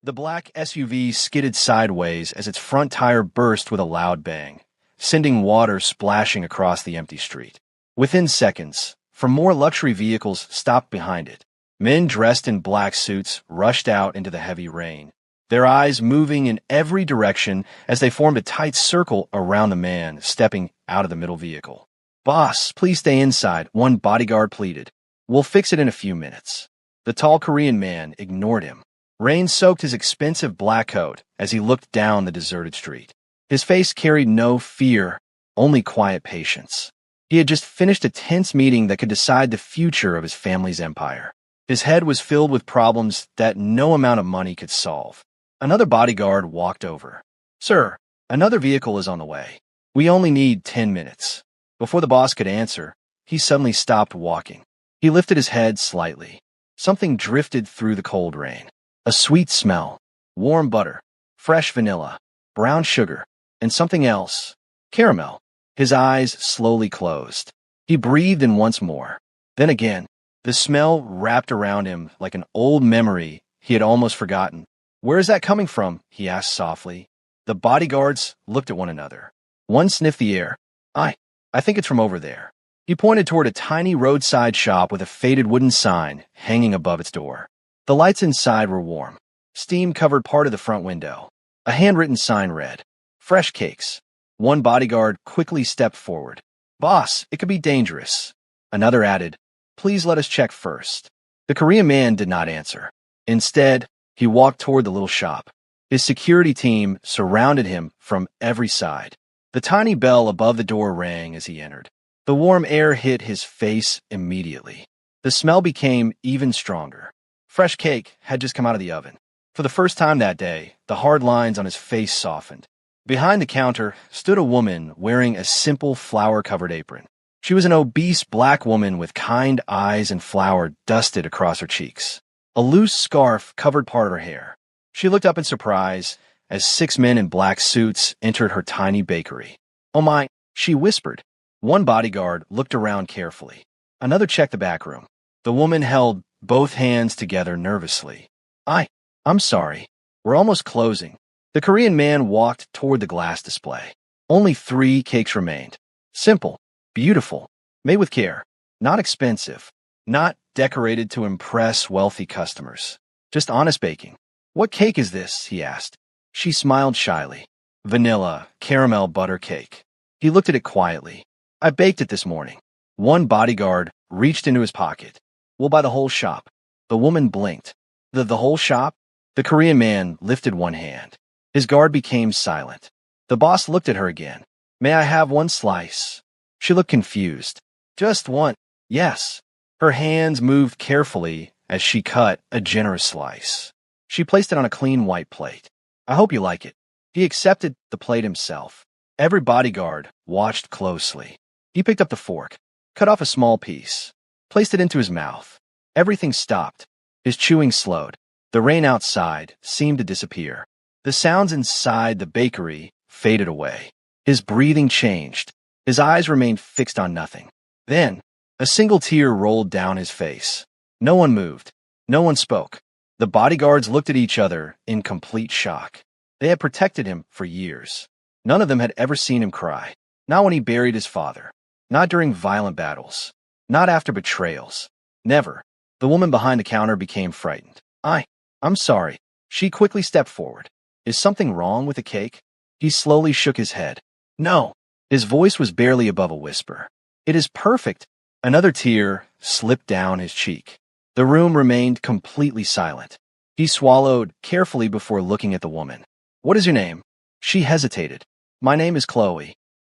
The black SUV skidded sideways as its front tire burst with a loud bang, sending water splashing across the empty street. Within seconds, more luxury vehicles stopped behind it. Men dressed in black suits rushed out into the heavy rain, their eyes moving in every direction as they formed a tight circle around the man stepping out of the middle vehicle. "Boss, please stay inside," one bodyguard pleaded. "We'll fix it in a few minutes." The tall Korean man ignored him. Rain soaked his expensive black coat as he looked down the deserted street. His face carried no fear, only quiet patience. He had just finished a tense meeting that could decide the future of his family's empire. His head was filled with problems that no amount of money could solve. Another bodyguard walked over. "Sir, another vehicle is on the way. We only need 10 minutes. Before the boss could answer, he suddenly stopped walking. He lifted his head slightly. Something drifted through the cold rain. A sweet smell, warm butter, fresh vanilla, brown sugar, and something else, caramel. His eyes slowly closed. He breathed in once more. Then again, the smell wrapped around him like an old memory he had almost forgotten. "Where is that coming from?" he asked softly. The bodyguards looked at one another. One sniffed the air. I think it's from over there." He pointed toward a tiny roadside shop with a faded wooden sign hanging above its door. The lights inside were warm. Steam covered part of the front window. A handwritten sign read, "Fresh cakes." One bodyguard quickly stepped forward. "Boss, it could be dangerous." Another added, "Please let us check first." The Korean man did not answer. Instead, he walked toward the little shop. His security team surrounded him from every side. The tiny bell above the door rang as he entered. The warm air hit his face immediately. The smell became even stronger. Fresh cake had just come out of the oven. For the first time that day, the hard lines on his face softened. Behind the counter stood a woman wearing a simple flour-covered apron. She was an obese black woman with kind eyes and flour dusted across her cheeks. A loose scarf covered part of her hair. She looked up in surprise as 6 men in black suits entered her tiny bakery. "Oh my," she whispered. One bodyguard looked around carefully. Another checked the back room. The woman held both hands together nervously. I'm sorry. We're almost closing." The Korean man walked toward the glass display. Only 3 cakes remained. Simple, beautiful, made with care, not expensive, not decorated to impress wealthy customers. Just honest baking. "What cake is this?" he asked. She smiled shyly. "Vanilla, caramel butter cake." He looked at it quietly. "I baked it this morning." One bodyguard reached into his pocket. "We'll buy the whole shop." The woman blinked. The whole shop?" The Korean man lifted one hand. His guard became silent. The boss looked at her again. "May I have one slice?" She looked confused. "Just one?" "Yes." Her hands moved carefully as she cut a generous slice. She placed it on a clean white plate. "I hope you like it." He accepted the plate himself. Every bodyguard watched closely. He picked up the fork, cut off a small piece, placed it into his mouth. Everything stopped. His chewing slowed. The rain outside seemed to disappear. The sounds inside the bakery faded away. His breathing changed. His eyes remained fixed on nothing. Then, a single tear rolled down his face. No one moved. No one spoke. The bodyguards looked at each other in complete shock. They had protected him for years. None of them had ever seen him cry. Not when he buried his father. Not during violent battles. Not after betrayals. Never. The woman behind the counter became frightened. I'm sorry." She quickly stepped forward. "Is something wrong with the cake?" He slowly shook his head. "No." His voice was barely above a whisper. "It is perfect." Another tear slipped down his cheek. The room remained completely silent. He swallowed carefully before looking at the woman. "What is your name?" She hesitated. "My name is Chloe."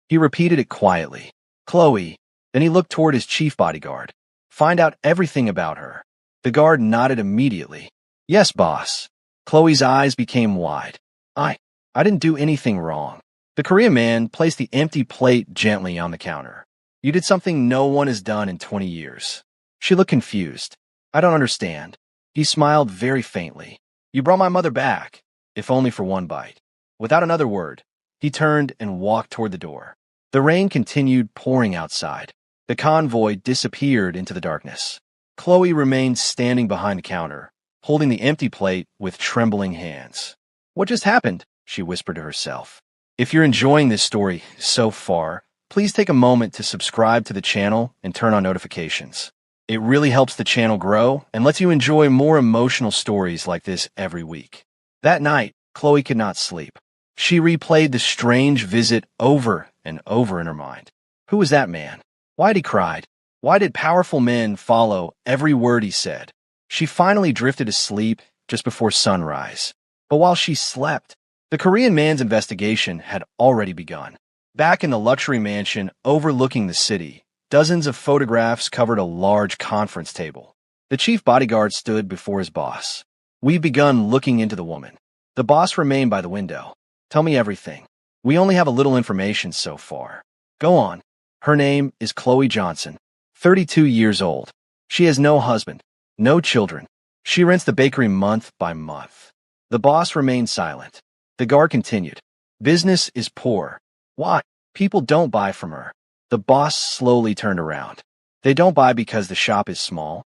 He repeated it quietly. "Chloe." Then he looked toward his chief bodyguard. "Find out everything about her." The guard nodded immediately. "Yes, boss." Chloe's eyes became wide. I didn't do anything wrong." The Korean man placed the empty plate gently on the counter. "You did something no one has done in 20 years." She looked confused. "I don't understand." He smiled very faintly. "You brought my mother back, if only for one bite." Without another word, he turned and walked toward the door. The rain continued pouring outside. The convoy disappeared into the darkness. Chloe remained standing behind the counter, holding the empty plate with trembling hands. What just happened? She whispered to herself. If you're enjoying this story so far, please take a moment to subscribe to the channel and turn on notifications. It really helps the channel grow and lets you enjoy more emotional stories like this every week. That night, Chloe could not sleep. She replayed the strange visit over and over in her mind. Who was that man? Why'd he cried? Why did powerful men follow every word he said? She finally drifted asleep just before sunrise. But while she slept, the Korean man's investigation had already begun. Back in the luxury mansion overlooking the city, dozens of photographs covered a large conference table. The chief bodyguard stood before his boss. We've begun looking into the woman. The boss remained by the window. Tell me everything. We only have a little information so far. Go on. Her name is Chloe Johnson, 32 years old. She has no husband, no children. She rents the bakery month by month. The boss remained silent. The guard continued. Business is poor. Why? People don't buy from her. The boss slowly turned around. They don't buy because the shop is small.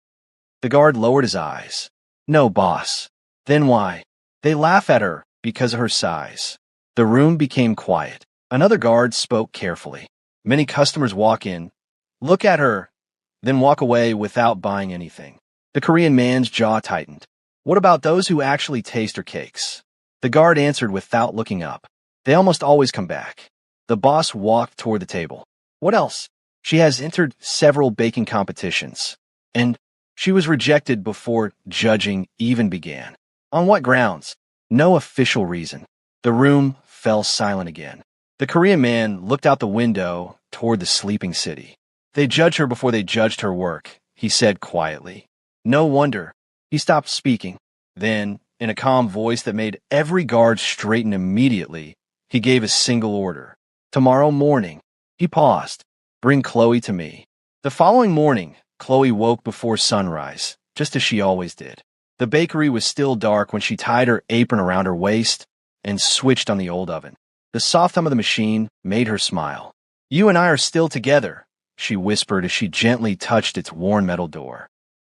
The guard lowered his eyes. No, boss. Then why? They laugh at her because of her size. The room became quiet. Another guard spoke carefully. Many customers walk in, look at her, then walk away without buying anything. The Korean man's jaw tightened. What about those who actually taste her cakes? The guard answered without looking up. They almost always come back. The boss walked toward the table. What else? She has entered several baking competitions, and she was rejected before judging even began. On what grounds? No official reason. The room fell silent again. The Korean man looked out the window toward the sleeping city. They judge her before they judged her work, he said quietly. No wonder. He stopped speaking. Then, in a calm voice that made every guard straighten immediately, he gave a single order. Tomorrow morning. He paused. Bring Chloe to me. The following morning, Chloe woke before sunrise, just as she always did. The bakery was still dark when she tied her apron around her waist and switched on the old oven. The soft hum of the machine made her smile. You and I are still together, she whispered as she gently touched its worn metal door.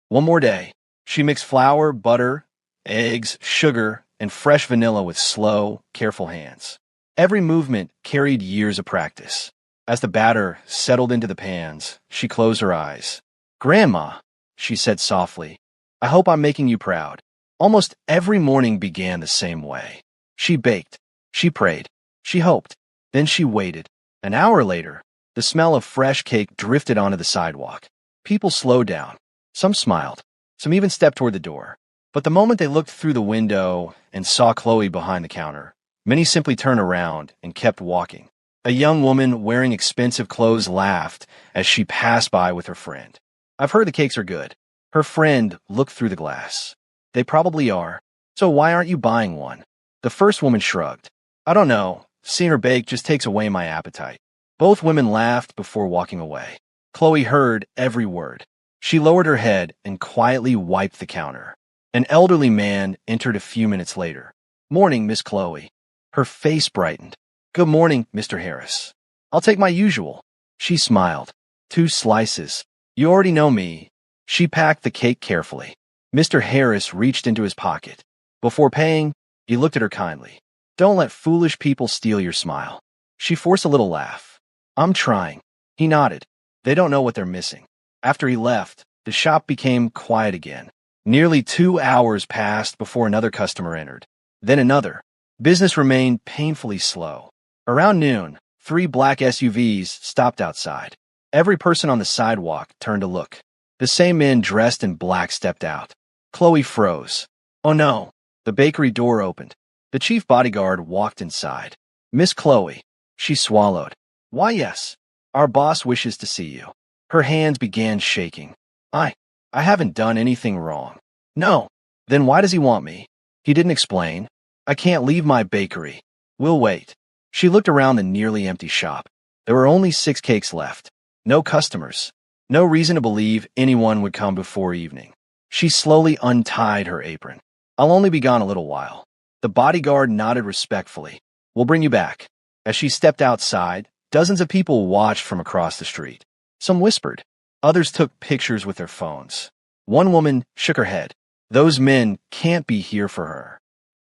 One more day. She mixed flour, butter, eggs, sugar, and fresh vanilla with slow, careful hands. Every movement carried years of practice. As the batter settled into the pans, she closed her eyes. Grandma, she said softly, I hope I'm making you proud. Almost every morning began the same way. She baked. She prayed. She hoped. Then she waited. An hour later, the smell of fresh cake drifted onto the sidewalk. People slowed down. Some smiled. Some even stepped toward the door. But the moment they looked through the window and saw Chloe behind the counter, many simply turned around and kept walking. A young woman wearing expensive clothes laughed as she passed by with her friend. I've heard the cakes are good. Her friend looked through the glass. They probably are. So why aren't you buying one? The first woman shrugged. I don't know. Seeing her bake just takes away my appetite. Both women laughed before walking away. Chloe heard every word. She lowered her head and quietly wiped the counter. An elderly man entered a few minutes later. Morning, Miss Chloe. Her face brightened. Good morning, Mr. Harris. I'll take my usual. She smiled. 2 slices. You already know me. She packed the cake carefully. Mr. Harris reached into his pocket. Before paying, he looked at her kindly. Don't let foolish people steal your smile. She forced a little laugh. I'm trying. He nodded. They don't know what they're missing. After he left, the shop became quiet again. Nearly 2 hours passed before another customer entered. Then another. Business remained painfully slow. Around noon, 3 black SUVs stopped outside. Every person on the sidewalk turned to look. The same men dressed in black stepped out. Chloe froze. Oh no. The bakery door opened. The chief bodyguard walked inside. Miss Chloe. She swallowed. Why, yes. Our boss wishes to see you. Her hands began shaking. I haven't done anything wrong. No. Then why does he want me? He didn't explain. I can't leave my bakery. We'll wait. She looked around the nearly empty shop. There were only 6 cakes left. No customers. No reason to believe anyone would come before evening. She slowly untied her apron. I'll only be gone a little while. The bodyguard nodded respectfully. We'll bring you back. As she stepped outside, dozens of people watched from across the street. Some whispered. Others took pictures with their phones. One woman shook her head. Those men can't be here for her.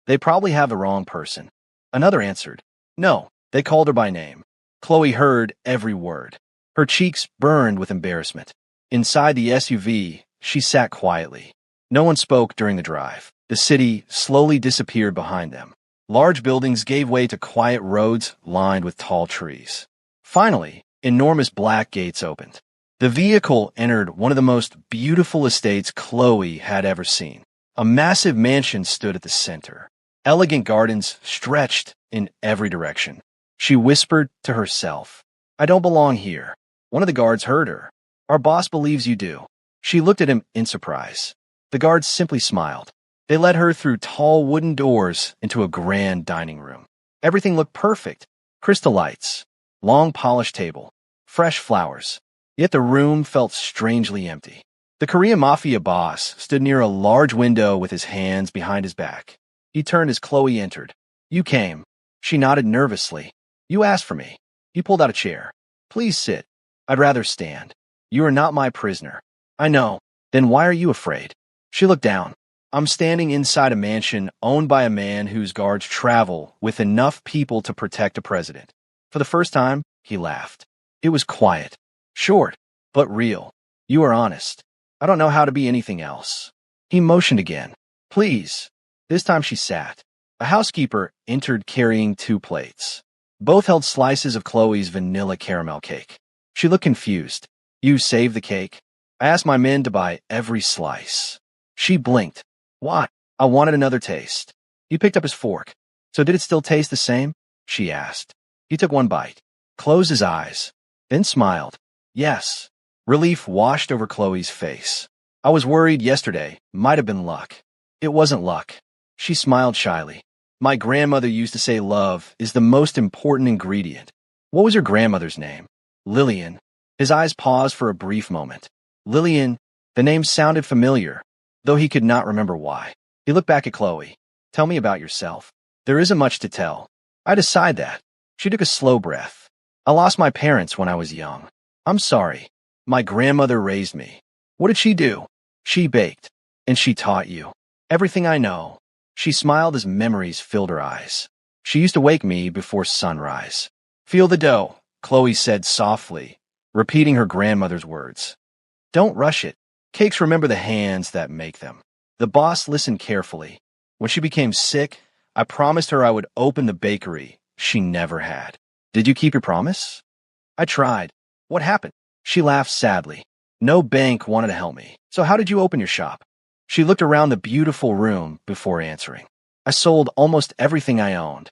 They probably have the wrong person. Another answered. No, they called her by name. Chloe heard every word. Her cheeks burned with embarrassment. Inside the SUV, she sat quietly. No one spoke during the drive. The city slowly disappeared behind them. Large buildings gave way to quiet roads lined with tall trees. Finally, enormous black gates opened. The vehicle entered one of the most beautiful estates Chloe had ever seen. A massive mansion stood at the center. Elegant gardens stretched in every direction. She whispered to herself, I don't belong here. One of the guards heard her. Our boss believes you do. She looked at him in surprise. The guards simply smiled. They led her through tall wooden doors into a grand dining room. Everything looked perfect. Crystal lights, long polished table, fresh flowers. Yet the room felt strangely empty. The Korean Mafia boss stood near a large window with his hands behind his back. He turned as Chloe entered. You came. She nodded nervously. You asked for me. He pulled out a chair. Please sit. I'd rather stand. You are not my prisoner. I know. Then why are you afraid? She looked down. I'm standing inside a mansion owned by a man whose guards travel with enough people to protect a president. For the first time, he laughed. It was quiet, short, but real. You are honest. I don't know how to be anything else. He motioned again. Please. This time she sat. A housekeeper entered carrying 2 plates. Both held slices of Chloe's vanilla caramel cake. She looked confused. You saved the cake? I asked my men to buy every slice. She blinked. Why? I wanted another taste. He picked up his fork. So did it still taste the same? She asked. He took one bite, closed his eyes, then smiled. Yes. Relief washed over Chloe's face. I was worried yesterday. Might have been luck. It wasn't luck. She smiled shyly. My grandmother used to say love is the most important ingredient. What was your grandmother's name? Lillian. His eyes paused for a brief moment. Lillian, the name sounded familiar, though he could not remember why. He looked back at Chloe. Tell me about yourself. There isn't much to tell. I decide that. She took a slow breath. I lost my parents when I was young. I'm sorry. My grandmother raised me. What did she do? She baked. And she taught you. Everything I know. She smiled as memories filled her eyes. She used to wake me before sunrise. Feel the dough, Chloe said softly, repeating her grandmother's words. Don't rush it. Cakes remember the hands that make them. The boss listened carefully. When she became sick, I promised her I would open the bakery she never had. Did you keep your promise? I tried. What happened? She laughed sadly. No bank wanted to help me. So how did you open your shop? She looked around the beautiful room before answering. I sold almost everything I owned.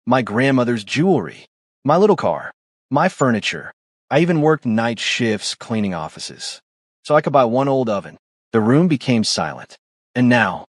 My grandmother's jewelry, my little car, my furniture. I even worked night shifts cleaning offices, so I could buy one old oven. The room became silent. And now,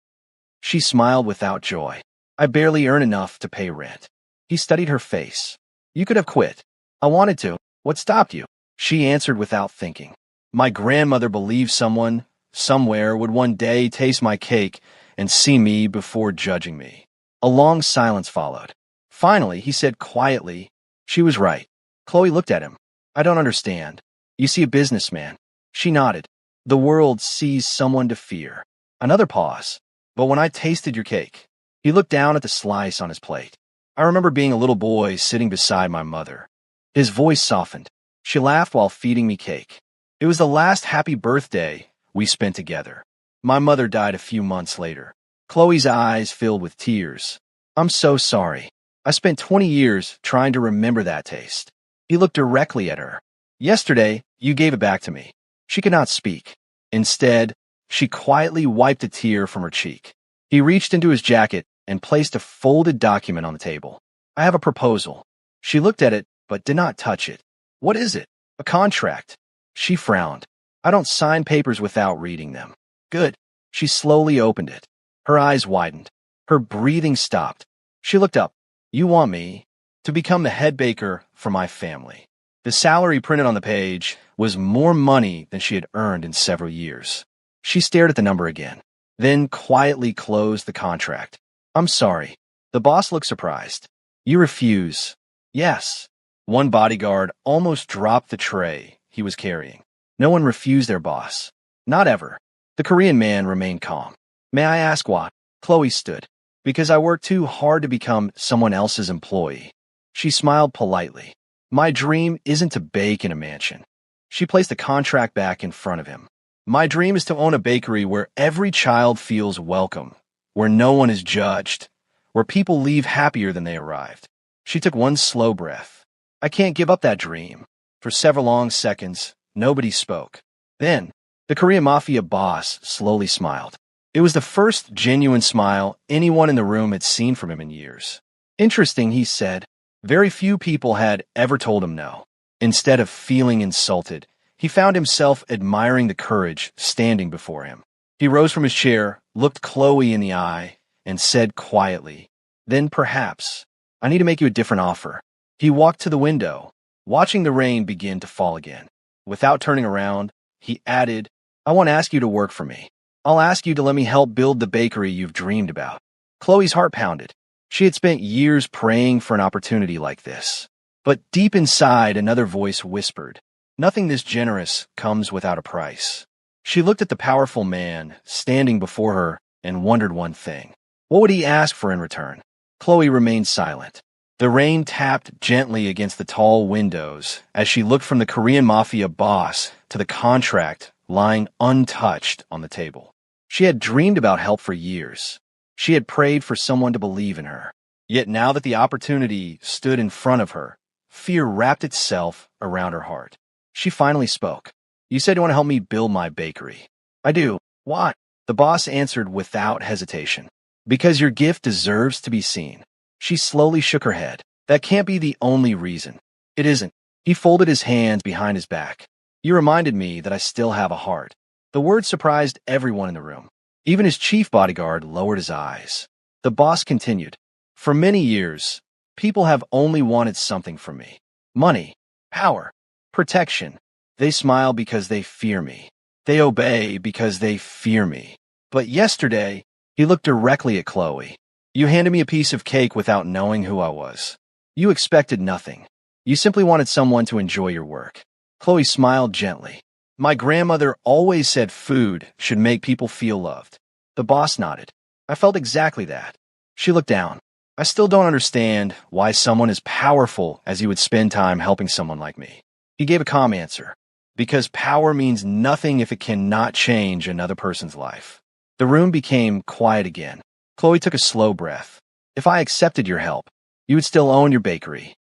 she smiled without joy. I barely earn enough to pay rent. He studied her face. You could have quit. I wanted to. What stopped you? She answered without thinking. My grandmother believed someone, somewhere, would one day taste my cake and see me before judging me. A long silence followed. Finally, he said quietly, she was right. Chloe looked at him. I don't understand. You see a businessman. She nodded. The world sees someone to fear. Another pause. But when I tasted your cake, he looked down at the slice on his plate. I remember being a little boy sitting beside my mother. His voice softened. She laughed while feeding me cake. It was the last happy birthday we spent together. My mother died a few months later. Chloe's eyes filled with tears. I'm so sorry. I spent 20 years trying to remember that taste. He looked directly at her. Yesterday, you gave it back to me. She could not speak. Instead, she quietly wiped a tear from her cheek. He reached into his jacket and placed a folded document on the table. I have a proposal. She looked at it, but did not touch it. What is it? A contract. She frowned. I don't sign papers without reading them. Good. She slowly opened it. Her eyes widened. Her breathing stopped. She looked up. You want me to become the head baker for my family. The salary printed on the page was more money than she had earned in several years. She stared at the number again, then quietly closed the contract. I'm sorry. The boss looked surprised. You refuse. Yes. One bodyguard almost dropped the tray he was carrying. No one refused their boss. Not ever. The Korean man remained calm. May I ask why? Chloe stood. Because I worked too hard to become someone else's employee. She smiled politely. My dream isn't to bake in a mansion. She placed the contract back in front of him. My dream is to own a bakery where every child feels welcome, where no one is judged, where people leave happier than they arrived. She took one slow breath. I can't give up that dream. For several long seconds, nobody spoke. Then, the Korean Mafia boss slowly smiled. It was the first genuine smile anyone in the room had seen from him in years. Interesting, he said. Very few people had ever told him no. Instead of feeling insulted, he found himself admiring the courage standing before him. He rose from his chair, looked Chloe in the eye, and said quietly, Then perhaps, I need to make you a different offer. He walked to the window, watching the rain begin to fall again. Without turning around, he added, I want to ask you to work for me. I'll ask you to let me help build the bakery you've dreamed about. Chloe's heart pounded. She had spent years praying for an opportunity like this. But deep inside, another voice whispered, Nothing this generous comes without a price. She looked at the powerful man standing before her and wondered one thing. What would he ask for in return? Chloe remained silent. The rain tapped gently against the tall windows as she looked from the Korean Mafia boss to the contract lying untouched on the table. She had dreamed about help for years. She had prayed for someone to believe in her. Yet now that the opportunity stood in front of her, fear wrapped itself around her heart. She finally spoke. You said you want to help me build my bakery. I do. Why? The boss answered without hesitation. Because your gift deserves to be seen. She slowly shook her head. That can't be the only reason. It isn't. He folded his hands behind his back. You reminded me that I still have a heart. The word surprised everyone in the room. Even his chief bodyguard lowered his eyes. The boss continued. For many years, people have only wanted something from me. Money, power, protection. They smile because they fear me. They obey because they fear me. But yesterday, he looked directly at Chloe. You handed me a piece of cake without knowing who I was. You expected nothing. You simply wanted someone to enjoy your work. Chloe smiled gently. My grandmother always said food should make people feel loved. The boss nodded. I felt exactly that. She looked down. I still don't understand why someone as powerful as you would spend time helping someone like me. He gave a calm answer. Because power means nothing if it cannot change another person's life. The room became quiet again. Chloe took a slow breath. If I accepted your help, you would still own your bakery.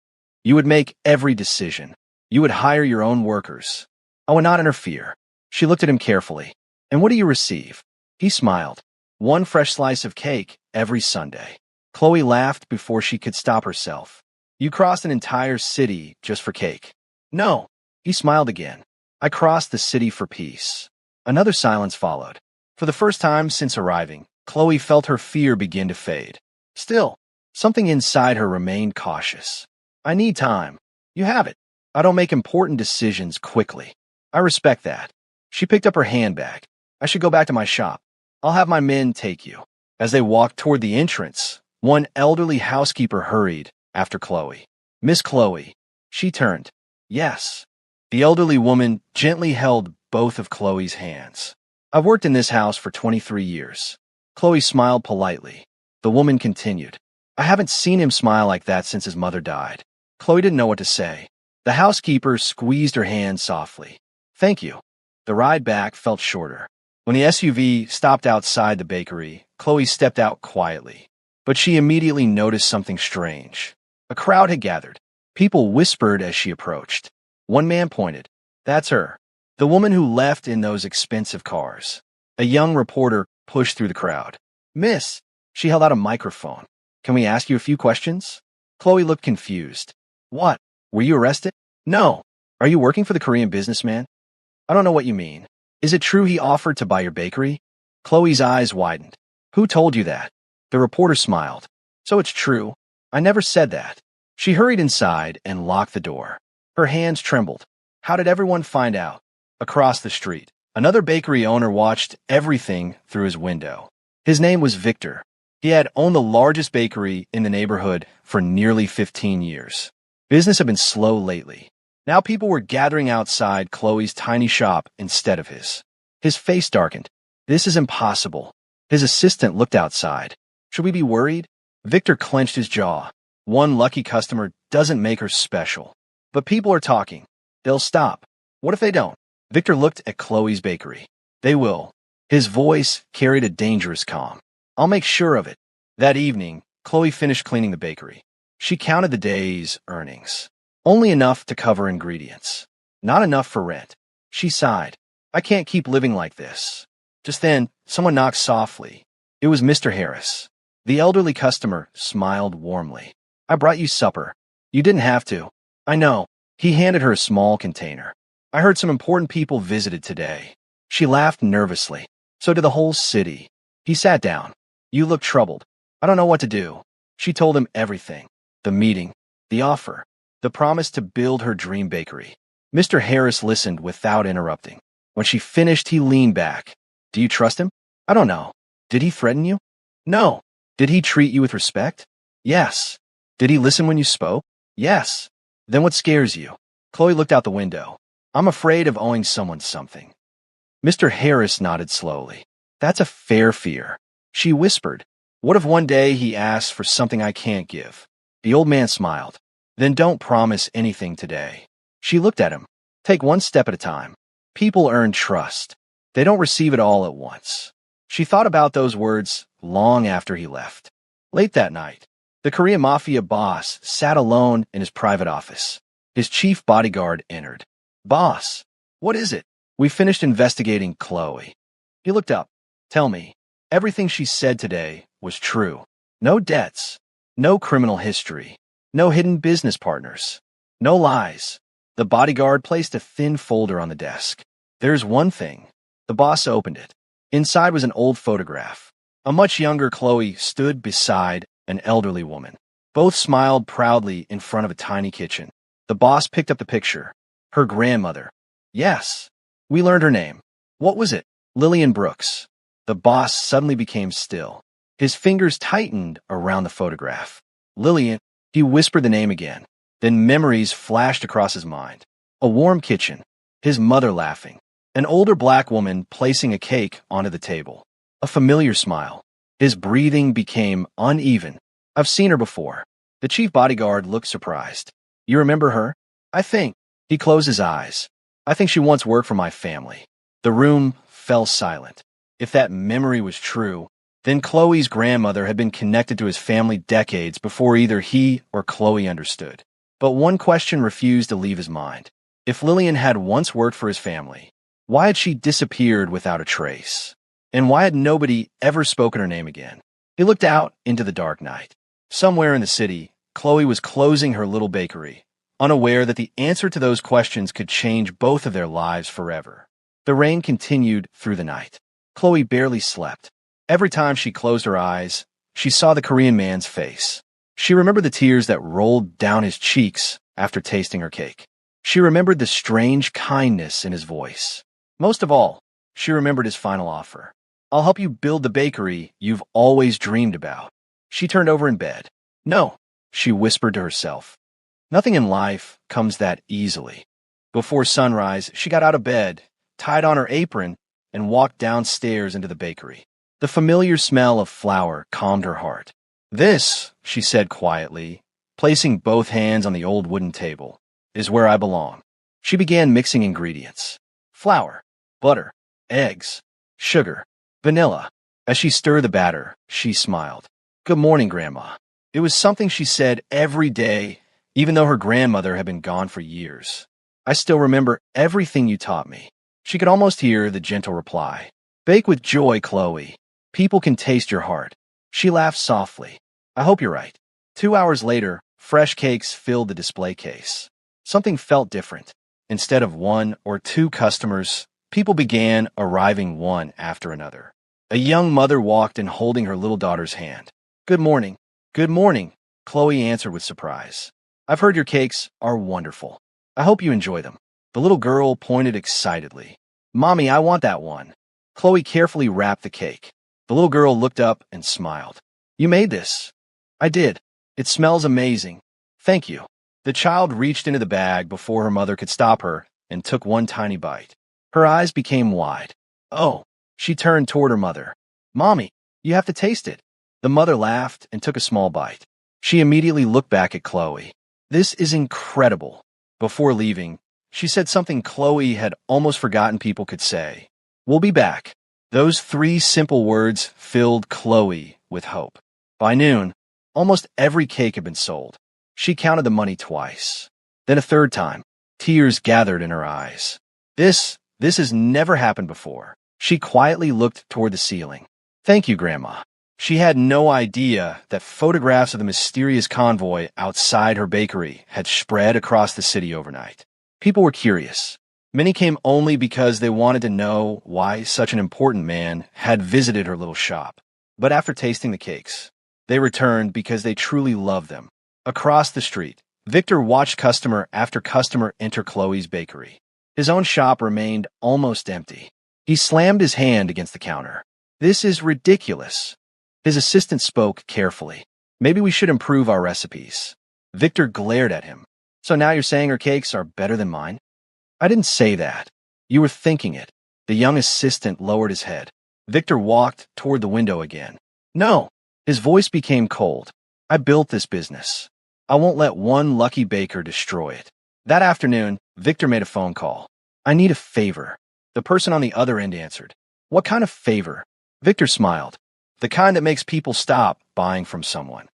You would make every decision. You would hire your own workers. I would not interfere. She looked at him carefully. And what do you receive? He smiled. One fresh slice of cake every Sunday. Chloe laughed before she could stop herself. You crossed an entire city just for cake. No. He smiled again. I crossed the city for peace. Another silence followed. For the first time since arriving, Chloe felt her fear begin to fade. Still, something inside her remained cautious. I need time. You have it. I don't make important decisions quickly. I respect that. She picked up her handbag. I should go back to my shop. I'll have my men take you. As they walked toward the entrance, one elderly housekeeper hurried after Chloe. Miss Chloe. She turned. Yes. The elderly woman gently held both of Chloe's hands. I've worked in this house for 23 years. Chloe smiled politely. The woman continued. I haven't seen him smile like that since his mother died. Chloe didn't know what to say. The housekeeper squeezed her hand softly. Thank you. The ride back felt shorter. When the SUV stopped outside the bakery, Chloe stepped out quietly. But she immediately noticed something strange. A crowd had gathered. People whispered as she approached. One man pointed. That's her. The woman who left in those expensive cars. A young reporter pushed through the crowd. Miss, she held out a microphone. Can we ask you a few questions? Chloe looked confused. What? Were you arrested? No. Are you working for the Korean businessman? I don't know what you mean. Is it true he offered to buy your bakery? Chloe's eyes widened. Who told you that? The reporter smiled. So it's true. I never said that. She hurried inside and locked the door. Her hands trembled. How did everyone find out? Across the street, another bakery owner watched everything through his window. His name was Victor. He had owned the largest bakery in the neighborhood for nearly 15 years. Business had been slow lately. Now people were gathering outside Chloe's tiny shop instead of his. His face darkened. This is impossible. His assistant looked outside. Should we be worried? Victor clenched his jaw. One lucky customer doesn't make her special. But people are talking. They'll stop. What if they don't? Victor looked at Chloe's bakery. They will. His voice carried a dangerous calm. I'll make sure of it. That evening, Chloe finished cleaning the bakery. She counted the day's earnings. Only enough to cover ingredients. Not enough for rent. She sighed. I can't keep living like this. Just then, someone knocked softly. It was Mr. Harris. The elderly customer smiled warmly. I brought you supper. You didn't have to. I know. He handed her a small container. I heard some important people visited today. She laughed nervously. So did the whole city. He sat down. You look troubled. I don't know what to do. She told him everything. The meeting. The offer. The promise to build her dream bakery. Mr. Harris listened without interrupting. When she finished, he leaned back. Do you trust him? I don't know. Did he threaten you? No. Did he treat you with respect? Yes. Did he listen when you spoke? Yes. Then what scares you? Chloe looked out the window. I'm afraid of owing someone something. Mr. Harris nodded slowly. That's a fair fear. She whispered. What if one day he asks for something I can't give? The old man smiled. Then don't promise anything today. She looked at him. Take one step at a time. People earn trust. They don't receive it all at once. She thought about those words long after he left. Late that night, the Korean Mafia boss sat alone in his private office. His chief bodyguard entered. Boss, what is it? We finished investigating Chloe. He looked up. Tell me, everything she said today was true. No debts. No criminal history. No hidden business partners. No lies. The bodyguard placed a thin folder on the desk. There's one thing. The boss opened it. Inside was an old photograph. A much younger Chloe stood beside an elderly woman. Both smiled proudly in front of a tiny kitchen. The boss picked up the picture. Her grandmother. Yes. We learned her name. What was it? Lillian Brooks. The boss suddenly became still. His fingers tightened around the photograph. Lillian, he whispered the name again. Then memories flashed across his mind. A warm kitchen. His mother laughing. An older black woman placing a cake onto the table. A familiar smile. His breathing became uneven. I've seen her before. The chief bodyguard looked surprised. You remember her? I think. He closed his eyes. I think she once worked for my family. The room fell silent. If that memory was true, then Chloe's grandmother had been connected to his family decades before either he or Chloe understood. But one question refused to leave his mind. If Lillian had once worked for his family, why had she disappeared without a trace? And why had nobody ever spoken her name again? He looked out into the dark night. Somewhere in the city, Chloe was closing her little bakery, unaware that the answer to those questions could change both of their lives forever. The rain continued through the night. Chloe barely slept. Every time she closed her eyes, she saw the Korean man's face. She remembered the tears that rolled down his cheeks after tasting her cake. She remembered the strange kindness in his voice. Most of all, she remembered his final offer. I'll help you build the bakery you've always dreamed about. She turned over in bed. No, she whispered to herself. Nothing in life comes that easily. Before sunrise, she got out of bed, tied on her apron, and walked downstairs into the bakery. The familiar smell of flour calmed her heart. This, she said quietly, placing both hands on the old wooden table, is where I belong. She began mixing ingredients. Flour, butter, eggs, sugar, vanilla. As she stirred the batter, she smiled. Good morning, Grandma. It was something she said every day, even though her grandmother had been gone for years. I still remember everything you taught me. She could almost hear the gentle reply. Bake with joy, Chloe. People can taste your heart. She laughed softly. I hope you're right. 2 hours later, fresh cakes filled the display case. Something felt different. Instead of 1 or 2 customers, people began arriving one after another. A young mother walked in holding her little daughter's hand. Good morning. Good morning, Chloe answered with surprise. I've heard your cakes are wonderful. I hope you enjoy them. The little girl pointed excitedly. Mommy, I want that one. Chloe carefully wrapped the cake. The little girl looked up and smiled. You made this. I did. It smells amazing. Thank you. The child reached into the bag before her mother could stop her and took one tiny bite. Her eyes became wide. Oh, she turned toward her mother. Mommy, You have to taste it. The mother laughed and took a small bite. She immediately looked back at Chloe. This is incredible. Before leaving, she said something Chloe had almost forgotten people could say. We'll be back. Those 3 simple words filled Chloe with hope. By noon, almost every cake had been sold. She counted the money twice. Then a third time. Tears gathered in her eyes. This has never happened before. She quietly looked toward the ceiling. Thank you, Grandma. She had no idea that photographs of the mysterious convoy outside her bakery had spread across the city overnight. People were curious. Many came only because they wanted to know why such an important man had visited her little shop. But after tasting the cakes, they returned because they truly loved them. Across the street, Victor watched customer after customer enter Chloe's bakery. His own shop remained almost empty. He slammed his hand against the counter. This is ridiculous. His assistant spoke carefully. Maybe we should improve our recipes. Victor glared at him. So now you're saying her cakes are better than mine? I didn't say that. You were thinking it. The young assistant lowered his head. Victor walked toward the window again. No. His voice became cold. I built this business. I won't let one lucky baker destroy it. That afternoon, Victor made a phone call. I need a favor. The person on the other end answered. What kind of favor? Victor smiled. The kind that makes people stop buying from someone.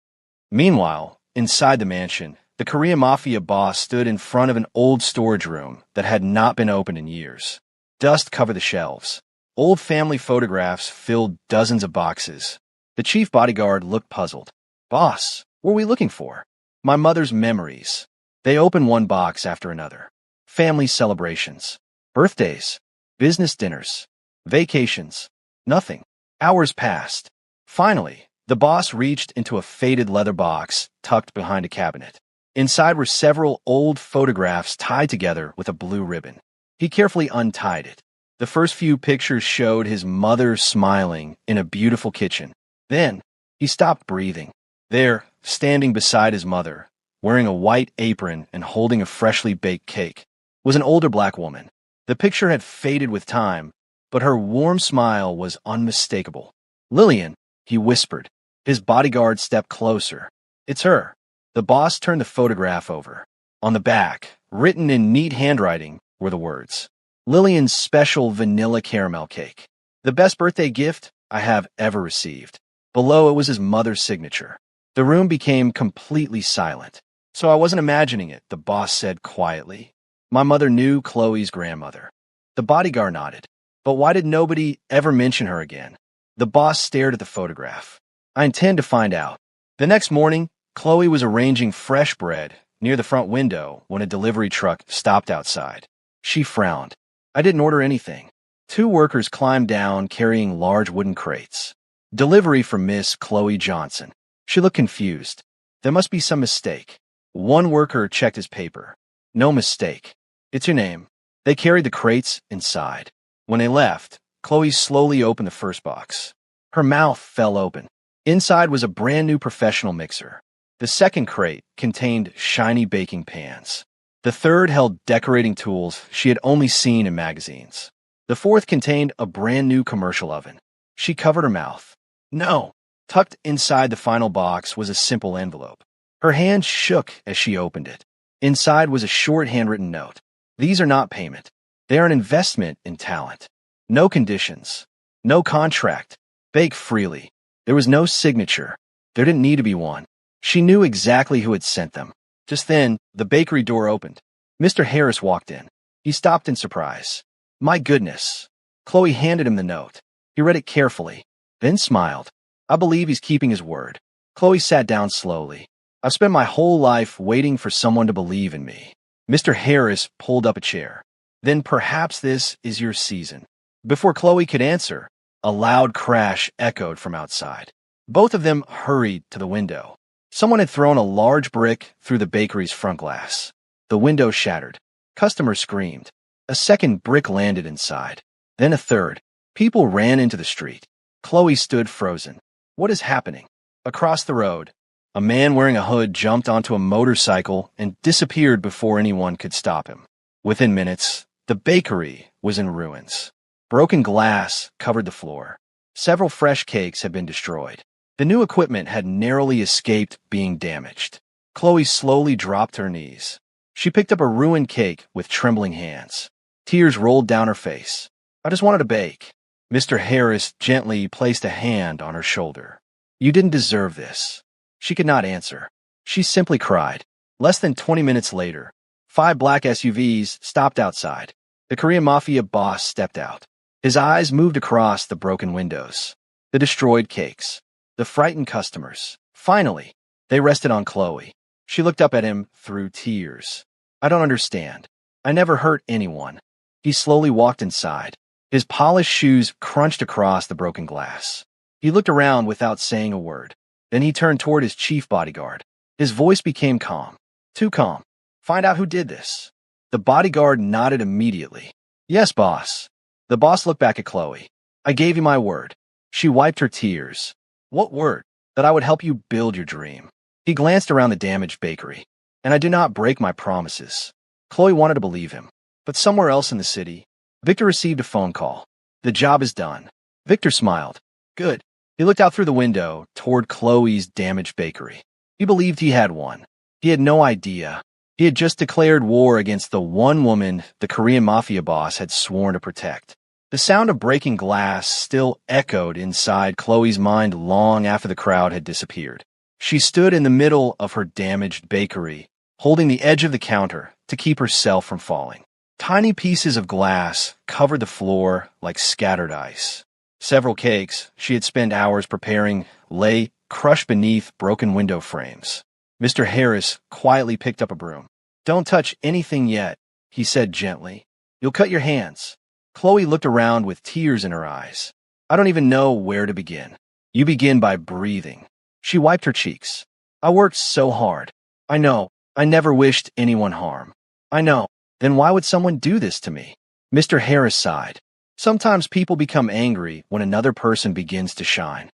Meanwhile, inside the mansion, the Korean Mafia boss stood in front of an old storage room that had not been opened in years. Dust covered the shelves. Old family photographs filled dozens of boxes. The chief bodyguard looked puzzled. Boss, what are we looking for? My mother's memories. They opened one box after another. Family celebrations. Birthdays. Business dinners. Vacations. Nothing. Hours passed. Finally, the boss reached into a faded leather box tucked behind a cabinet. Inside were several old photographs tied together with a blue ribbon. He carefully untied it. The first few pictures showed his mother smiling in a beautiful kitchen. Then, he stopped breathing. There, standing beside his mother, wearing a white apron and holding a freshly baked cake, was an older black woman. The picture had faded with time, but her warm smile was unmistakable. Lillian, he whispered. His bodyguard stepped closer. It's her. The boss turned the photograph over. On the back, written in neat handwriting, were the words, Lillian's special vanilla caramel cake. The best birthday gift I have ever received. Below it was his mother's signature. The room became completely silent. So I wasn't imagining it, the boss said quietly. My mother knew Chloe's grandmother. The bodyguard nodded. But why did nobody ever mention her again? The boss stared at the photograph. I intend to find out. The next morning, Chloe was arranging fresh bread near the front window when a delivery truck stopped outside. She frowned. I didn't order anything. 2 workers climbed down carrying large wooden crates. Delivery for Miss Chloe Johnson. She looked confused. There must be some mistake. One worker checked his paper. No mistake. It's your name. They carried the crates inside. When they left, Chloe slowly opened the first box. Her mouth fell open. Inside was a brand new professional mixer. The second crate contained shiny baking pans. The third held decorating tools she had only seen in magazines. The fourth contained a brand new commercial oven. She covered her mouth. No! Tucked inside the final box was a simple envelope. Her hand shook as she opened it. Inside was a short handwritten note. These are not payment. They are an investment in talent. No conditions. No contract. Bake freely. There was no signature. There didn't need to be one. She knew exactly who had sent them. Just then, the bakery door opened. Mr. Harris walked in. He stopped in surprise. My goodness. Chloe handed him the note. He read it carefully, then smiled. I believe he's keeping his word. Chloe sat down slowly. I've spent my whole life waiting for someone to believe in me. Mr. Harris pulled up a chair. Then perhaps this is your season. Before Chloe could answer, a loud crash echoed from outside. Both of them hurried to the window. Someone had thrown a large brick through the bakery's front glass. The window shattered. Customers screamed. A second brick landed inside. Then a third. People ran into the street. Chloe stood frozen. What is happening? Across the road, a man wearing a hood jumped onto a motorcycle and disappeared before anyone could stop him. Within minutes, the bakery was in ruins. Broken glass covered the floor. Several fresh cakes had been destroyed. The new equipment had narrowly escaped being damaged. Chloe slowly dropped to her knees. She picked up a ruined cake with trembling hands. Tears rolled down her face. I just wanted to bake. Mr. Harris gently placed a hand on her shoulder. You didn't deserve this. She could not answer. She simply cried. Less than 20 minutes later, 5 black SUVs stopped outside. The Korean Mafia boss stepped out. His eyes moved across the broken windows, the destroyed cakes, the frightened customers. Finally, they rested on Chloe. She looked up at him through tears. I don't understand. I never hurt anyone. He slowly walked inside. His polished shoes crunched across the broken glass. He looked around without saying a word. Then he turned toward his chief bodyguard. His voice became calm. Too calm. Find out who did this. The bodyguard nodded immediately. Yes, boss. The boss looked back at Chloe. I gave you my word. She wiped her tears. What word? That I would help you build your dream. He glanced around the damaged bakery. And I do not break my promises. Chloe wanted to believe him. But somewhere else in the city, Victor received a phone call. The job is done. Victor smiled. Good. He looked out through the window toward Chloe's damaged bakery. He believed he had won. He had no idea. He had just declared war against the one woman the Korean Mafia boss had sworn to protect. The sound of breaking glass still echoed inside Chloe's mind long after the crowd had disappeared. She stood in the middle of her damaged bakery, holding the edge of the counter to keep herself from falling. Tiny pieces of glass covered the floor like scattered ice. Several cakes she had spent hours preparing lay crushed beneath broken window frames. Mr. Harris quietly picked up a broom. Don't touch anything yet, he said gently. You'll cut your hands. Chloe looked around with tears in her eyes. I don't even know where to begin. You begin by breathing. She wiped her cheeks. I worked so hard. I know. I never wished anyone harm. I know. Then why would someone do this to me? Mr. Harris sighed. Sometimes people become angry when another person begins to shine.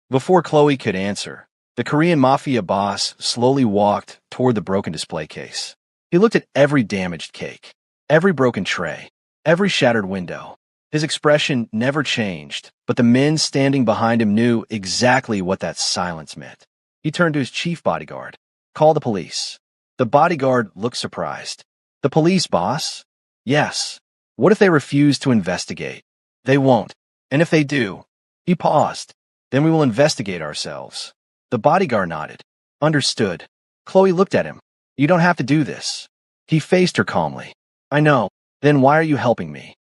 Before Chloe could answer, the Korean Mafia boss slowly walked toward the broken display case. He looked at every damaged cake, every broken tray, every shattered window. His expression never changed, but the men standing behind him knew exactly what that silence meant. He turned to his chief bodyguard. Call the police. The bodyguard looked surprised. The police, boss? Yes. What if they refuse to investigate? They won't. And if they do? He paused. Then we will investigate ourselves. The bodyguard nodded. Understood. Chloe looked at him. You don't have to do this. He faced her calmly. I know. Then why are you helping me?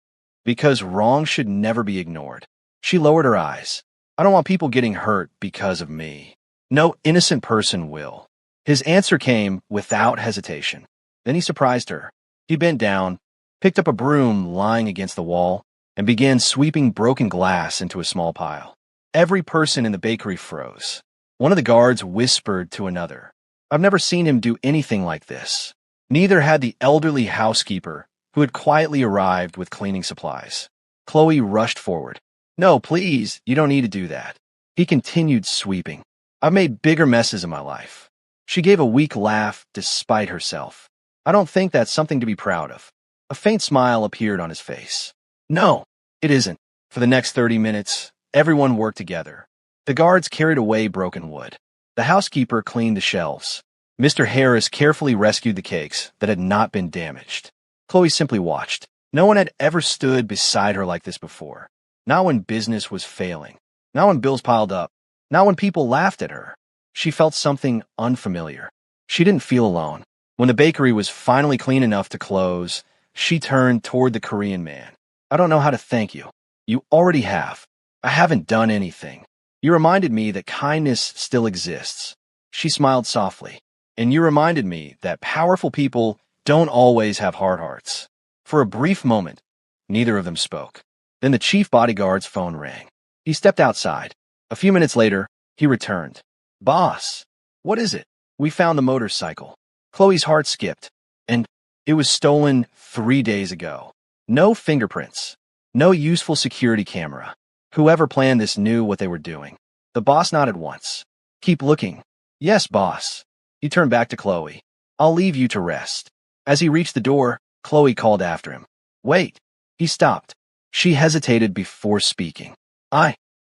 Because wrong should never be ignored. She lowered her eyes. I don't want people getting hurt because of me. No innocent person will. His answer came without hesitation. Then he surprised her. He bent down, picked up a broom lying against the wall, and began sweeping broken glass into a small pile. Every person in the bakery froze. One of the guards whispered to another. I've never seen him do anything like this. Neither had the elderly housekeeper, who had quietly arrived with cleaning supplies. Chloe rushed forward. No, please, you don't need to do that. He continued sweeping. I've made bigger messes in my life. She gave a weak laugh despite herself. I don't think that's something to be proud of. A faint smile appeared on his face. No, it isn't. For the next 30 minutes, everyone worked together. The guards carried away broken wood. The housekeeper cleaned the shelves. Mr. Harris carefully rescued the cakes that had not been damaged. Chloe simply watched. No one had ever stood beside her like this before. Not when business was failing. Not when bills piled up. Not when people laughed at her. She felt something unfamiliar. She didn't feel alone. When the bakery was finally clean enough to close, she turned toward the Korean man. I don't know how to thank you. You already have. I haven't done anything. You reminded me that kindness still exists. She smiled softly. And you reminded me that powerful people don't always have hard hearts. For a brief moment, neither of them spoke. Then the chief bodyguard's phone rang. He stepped outside. A few minutes later, he returned. Boss, what is it? We found the motorcycle. Chloe's heart skipped. And it was stolen 3 days ago. No fingerprints. No useful security camera. Whoever planned this knew what they were doing. The boss nodded once. Keep looking. Yes, boss. He turned back to Chloe. I'll leave you to rest. As he reached the door, Chloe called after him. Wait. He stopped. She hesitated before speaking.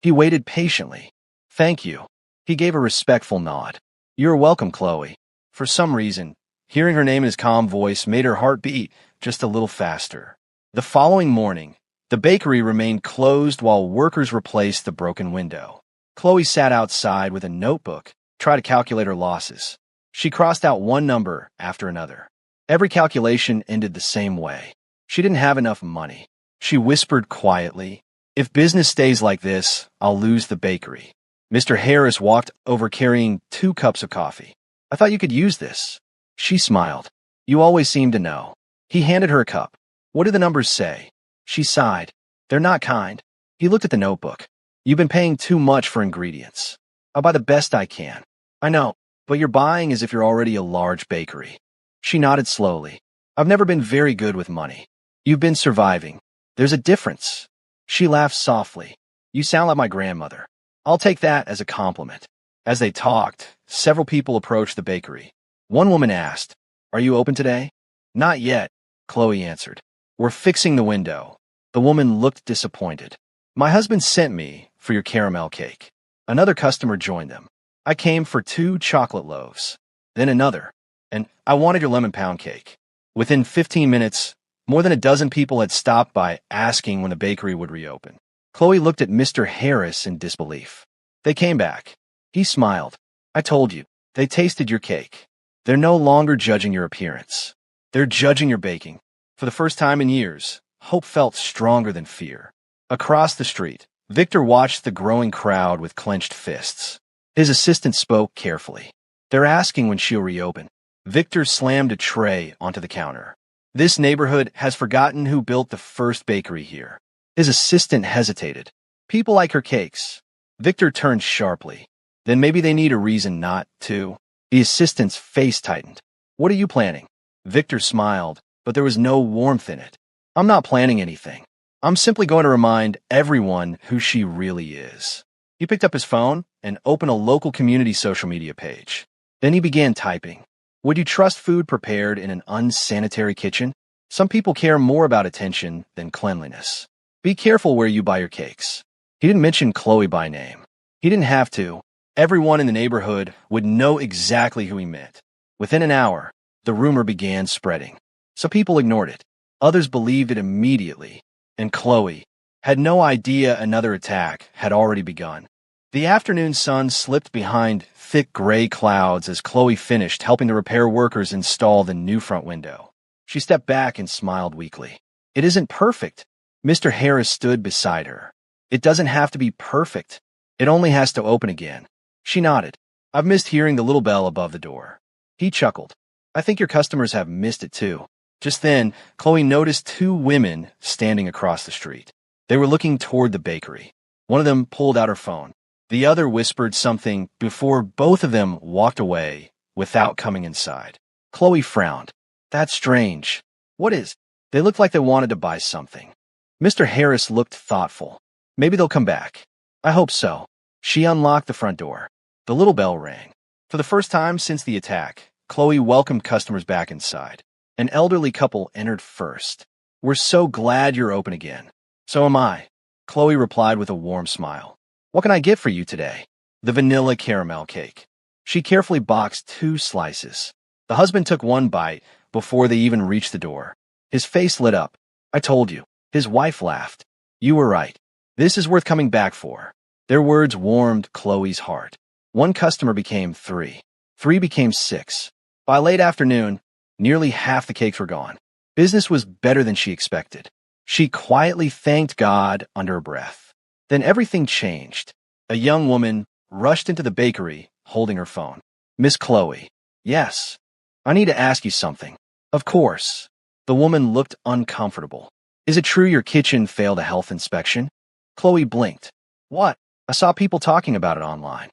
He He waited patiently. Thank you. He gave a respectful nod. You're welcome, Chloe. For some reason, hearing her name in his calm voice made her heart beat just a little faster. The following morning, the bakery remained closed while workers replaced the broken window. Chloe sat outside with a notebook, tried to calculate her losses. She crossed out one number after another. Every calculation ended the same way. She didn't have enough money. She whispered quietly, "If business stays like this, I'll lose the bakery." Mr. Harris walked over carrying 2 cups of coffee. "I thought you could use this." She smiled. "You always seem to know." He handed her a cup. "What do the numbers say?" She sighed. "They're not kind." He looked at the notebook. "You've been paying too much for ingredients. I'll buy the best I can." "I know, but you're buying as if you're already a large bakery." She nodded slowly. "I've never been very good with money. You've been surviving. There's a difference." She laughed softly. "You sound like my grandmother." "I'll take that as a compliment." As they talked, several people approached the bakery. One woman asked, "Are you open today?" "Not yet," Chloe answered. "We're fixing the window." The woman looked disappointed. "My husband sent me for your caramel cake." Another customer joined them. "I came for 2 chocolate loaves." Then another. "And I wanted your lemon pound cake." Within 15 minutes, more than a dozen people had stopped by asking when the bakery would reopen. Chloe looked at Mr. Harris in disbelief. They came back. He smiled. "I told you. They tasted your cake. They're no longer judging your appearance. They're judging your baking." For the first time in years, hope felt stronger than fear. Across the street, Victor watched the growing crowd with clenched fists. His assistant spoke carefully. "They're asking when she'll reopen." Victor slammed a tray onto the counter. "This neighborhood has forgotten who built the first bakery here." His assistant hesitated. "People like her cakes." Victor turned sharply. "Then maybe they need a reason not to." The assistant's face tightened. "What are you planning?" Victor smiled, but there was no warmth in it. "I'm not planning anything. I'm simply going to remind everyone who she really is." He picked up his phone and opened a local community social media page. Then he began typing. "Would you trust food prepared in an unsanitary kitchen? Some people care more about attention than cleanliness. Be careful where you buy your cakes." He didn't mention Chloe by name. He didn't have to. Everyone in the neighborhood would know exactly who he meant. Within an hour, the rumor began spreading. Some people ignored it. Others believed it immediately. And Chloe had no idea another attack had already begun. The afternoon sun slipped behind thick gray clouds as Chloe finished helping the repair workers install the new front window. She stepped back and smiled weakly. "It isn't perfect." Mr. Harris stood beside her. "It doesn't have to be perfect. It only has to open again." She nodded. "I've missed hearing the little bell above the door." He chuckled. "I think your customers have missed it too." Just then, Chloe noticed 2 women standing across the street. They were looking toward the bakery. One of them pulled out her phone. The other whispered something before both of them walked away without coming inside. Chloe frowned. "That's strange." "What is?" "They looked like they wanted to buy something." Mr. Harris looked thoughtful. "Maybe they'll come back." "I hope so." She unlocked the front door. The little bell rang. For the first time since the attack, Chloe welcomed customers back inside. An elderly couple entered first. "We're so glad you're open again." "So am I," Chloe replied with a warm smile. "What can I get for you today?" "The vanilla caramel cake." She carefully boxed 2 slices. The husband took one bite before they even reached the door. His face lit up. "I told you." His wife laughed. "You were right. This is worth coming back for." Their words warmed Chloe's heart. One customer became 3. 3 became 6. By late afternoon, nearly half the cakes were gone. Business was better than she expected. She quietly thanked God under her breath. Then everything changed. A young woman rushed into the bakery holding her phone. "Miss Chloe." "Yes." "I need to ask you something." "Of course." The woman looked uncomfortable. "Is it true your kitchen failed a health inspection?" Chloe blinked. "What?" "I saw people talking about it online."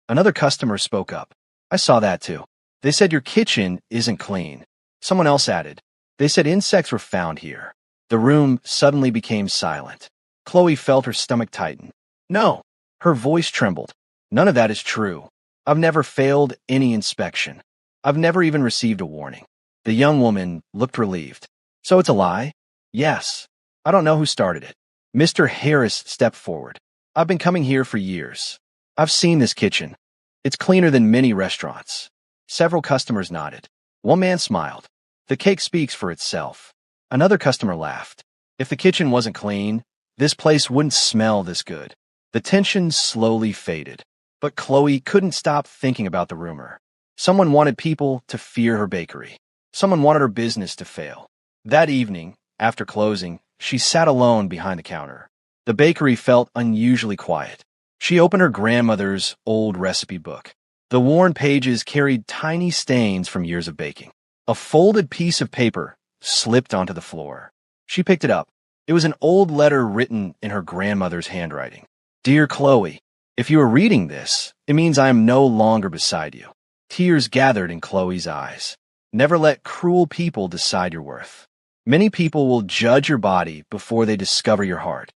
Another customer spoke up. "I saw that too. They said your kitchen isn't clean." Someone else added, "They said insects were found here." The room suddenly became silent. Chloe felt her stomach tighten. "No." Her voice trembled. "None of that is true. I've never failed any inspection. I've never even received a warning." The young woman looked relieved. "So it's a lie?" "Yes. I don't know who started it." Mr. Harris stepped forward. I've been coming here for years. I've seen this kitchen. It's cleaner than many restaurants. Several customers nodded. One man smiled. The cake speaks for itself. Another customer laughed. If the kitchen wasn't clean, this place wouldn't smell this good. The tension slowly faded. But Chloe couldn't stop thinking about the rumor. Someone wanted people to fear her bakery. Someone wanted her business to fail. That evening, after closing, she sat alone behind the counter. The bakery felt unusually quiet. She opened her grandmother's old recipe book. The worn pages carried tiny stains from years of baking. A folded piece of paper slipped onto the floor. She picked it up. It was an old letter written in her grandmother's handwriting. Dear Chloe, if you are reading this, it means I am no longer beside you. Tears gathered in Chloe's eyes. Never let cruel people decide your worth. Many people will judge your body before they discover your heart.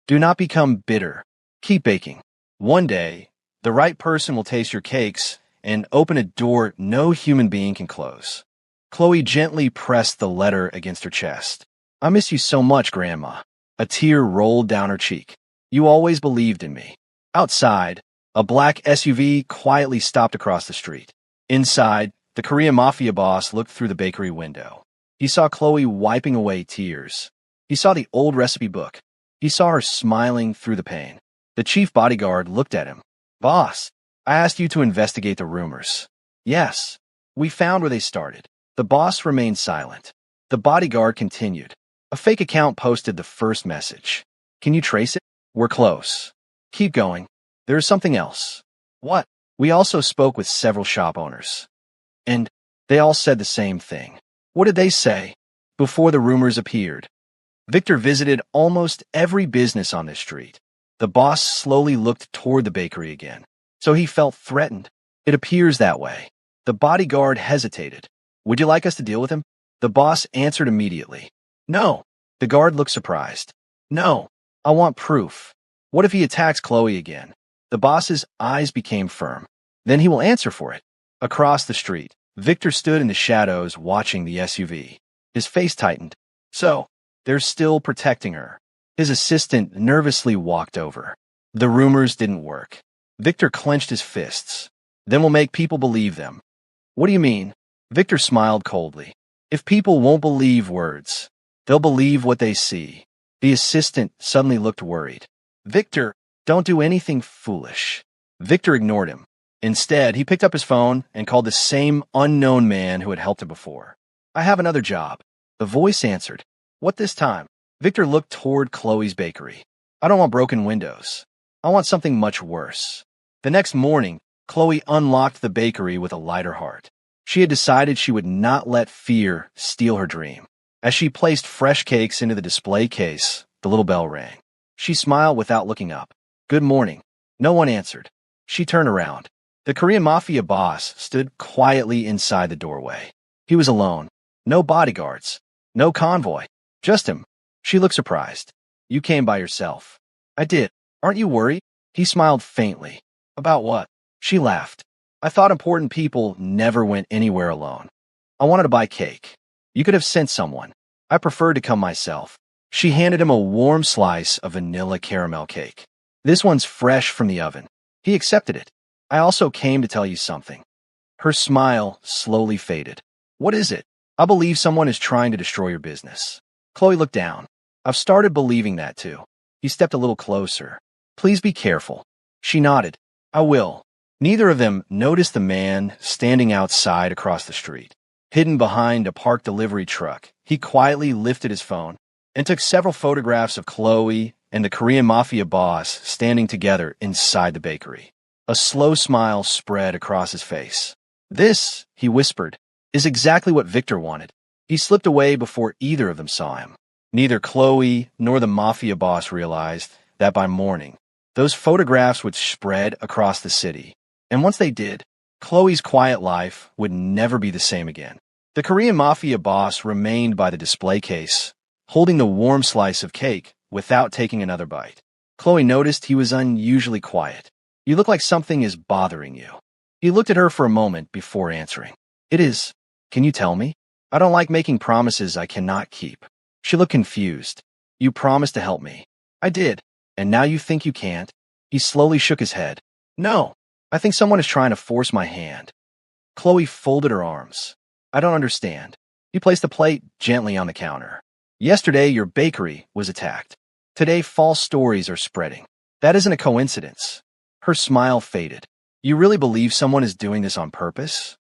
Do not become bitter. Keep baking. One day, the right person will taste your cakes and open a door no human being can close. Chloe gently pressed the letter against her chest. I miss you so much, Grandma. A tear rolled down her cheek. You always believed in me. Outside, a black SUV quietly stopped across the street. Inside, the Korean Mafia boss looked through the bakery window. He saw Chloe wiping away tears. He saw the old recipe book. He saw her smiling through the pain. The chief bodyguard looked at him. Boss, I asked you to investigate the rumors. Yes, we found where they started. The boss remained silent. The bodyguard continued. A fake account posted the first message. Can you trace it? We're close. Keep going. There is something else. What? We also spoke with several shop owners. And they all said the same thing. What did they say? Before the rumors appeared, Victor visited almost every business on this street. The boss slowly looked toward the bakery again. So he felt threatened. It appears that way. The bodyguard hesitated. Would you like us to deal with him? The boss answered immediately. No. The guard looked surprised. No. I want proof. What if he attacks Chloe again? The boss's eyes became firm. Then he will answer for it. Across the street, Victor stood in the shadows watching the SUV. His face tightened. So, they're still protecting her. His assistant nervously walked over. The rumors didn't work. Victor clenched his fists. Then we'll make people believe them. What do you mean? Victor smiled coldly. If people won't believe words, they'll believe what they see. The assistant suddenly looked worried. Victor, don't do anything foolish. Victor ignored him. Instead, he picked up his phone and called the same unknown man who had helped him before. I have another job. The voice answered. What this time? Victor looked toward Chloe's bakery. I don't want broken windows. I want something much worse. The next morning, Chloe unlocked the bakery with a lighter heart. She had decided she would not let fear steal her dream. As she placed fresh cakes into the display case, the little bell rang. She smiled without looking up. Good morning. No one answered. She turned around. The Korean Mafia boss stood quietly inside the doorway. He was alone. No bodyguards. No convoy. Just him. She looked surprised. You came by yourself. I did. Aren't you worried? He smiled faintly. About what? She laughed. I thought important people never went anywhere alone. I wanted to buy cake. You could have sent someone. I preferred to come myself. She handed him a warm slice of vanilla caramel cake. This one's fresh from the oven. He accepted it. I also came to tell you something. Her smile slowly faded. What is it? I believe someone is trying to destroy your business. Chloe looked down. I've started believing that too. He stepped a little closer. Please be careful. She nodded. I will. Neither of them noticed the man standing outside across the street. Hidden behind a parked delivery truck, he quietly lifted his phone and took several photographs of Chloe and the Korean Mafia boss standing together inside the bakery. A slow smile spread across his face. This, he whispered, is exactly what Victor wanted. He slipped away before either of them saw him. Neither Chloe nor the Mafia boss realized that by morning, those photographs would spread across the city. And once they did, Chloe's quiet life would never be the same again. The Korean Mafia boss remained by the display case, holding the warm slice of cake without taking another bite. Chloe noticed he was unusually quiet. You look like something is bothering you. He looked at her for a moment before answering. It is. Can you tell me? I don't like making promises I cannot keep. She looked confused. You promised to help me. I did. And now you think you can't? He slowly shook his head. No, I think someone is trying to force my hand. Chloe folded her arms. I don't understand. He placed the plate gently on the counter. Yesterday, your bakery was attacked. Today, false stories are spreading. That isn't a coincidence. Her smile faded. You really believe someone is doing this on purpose?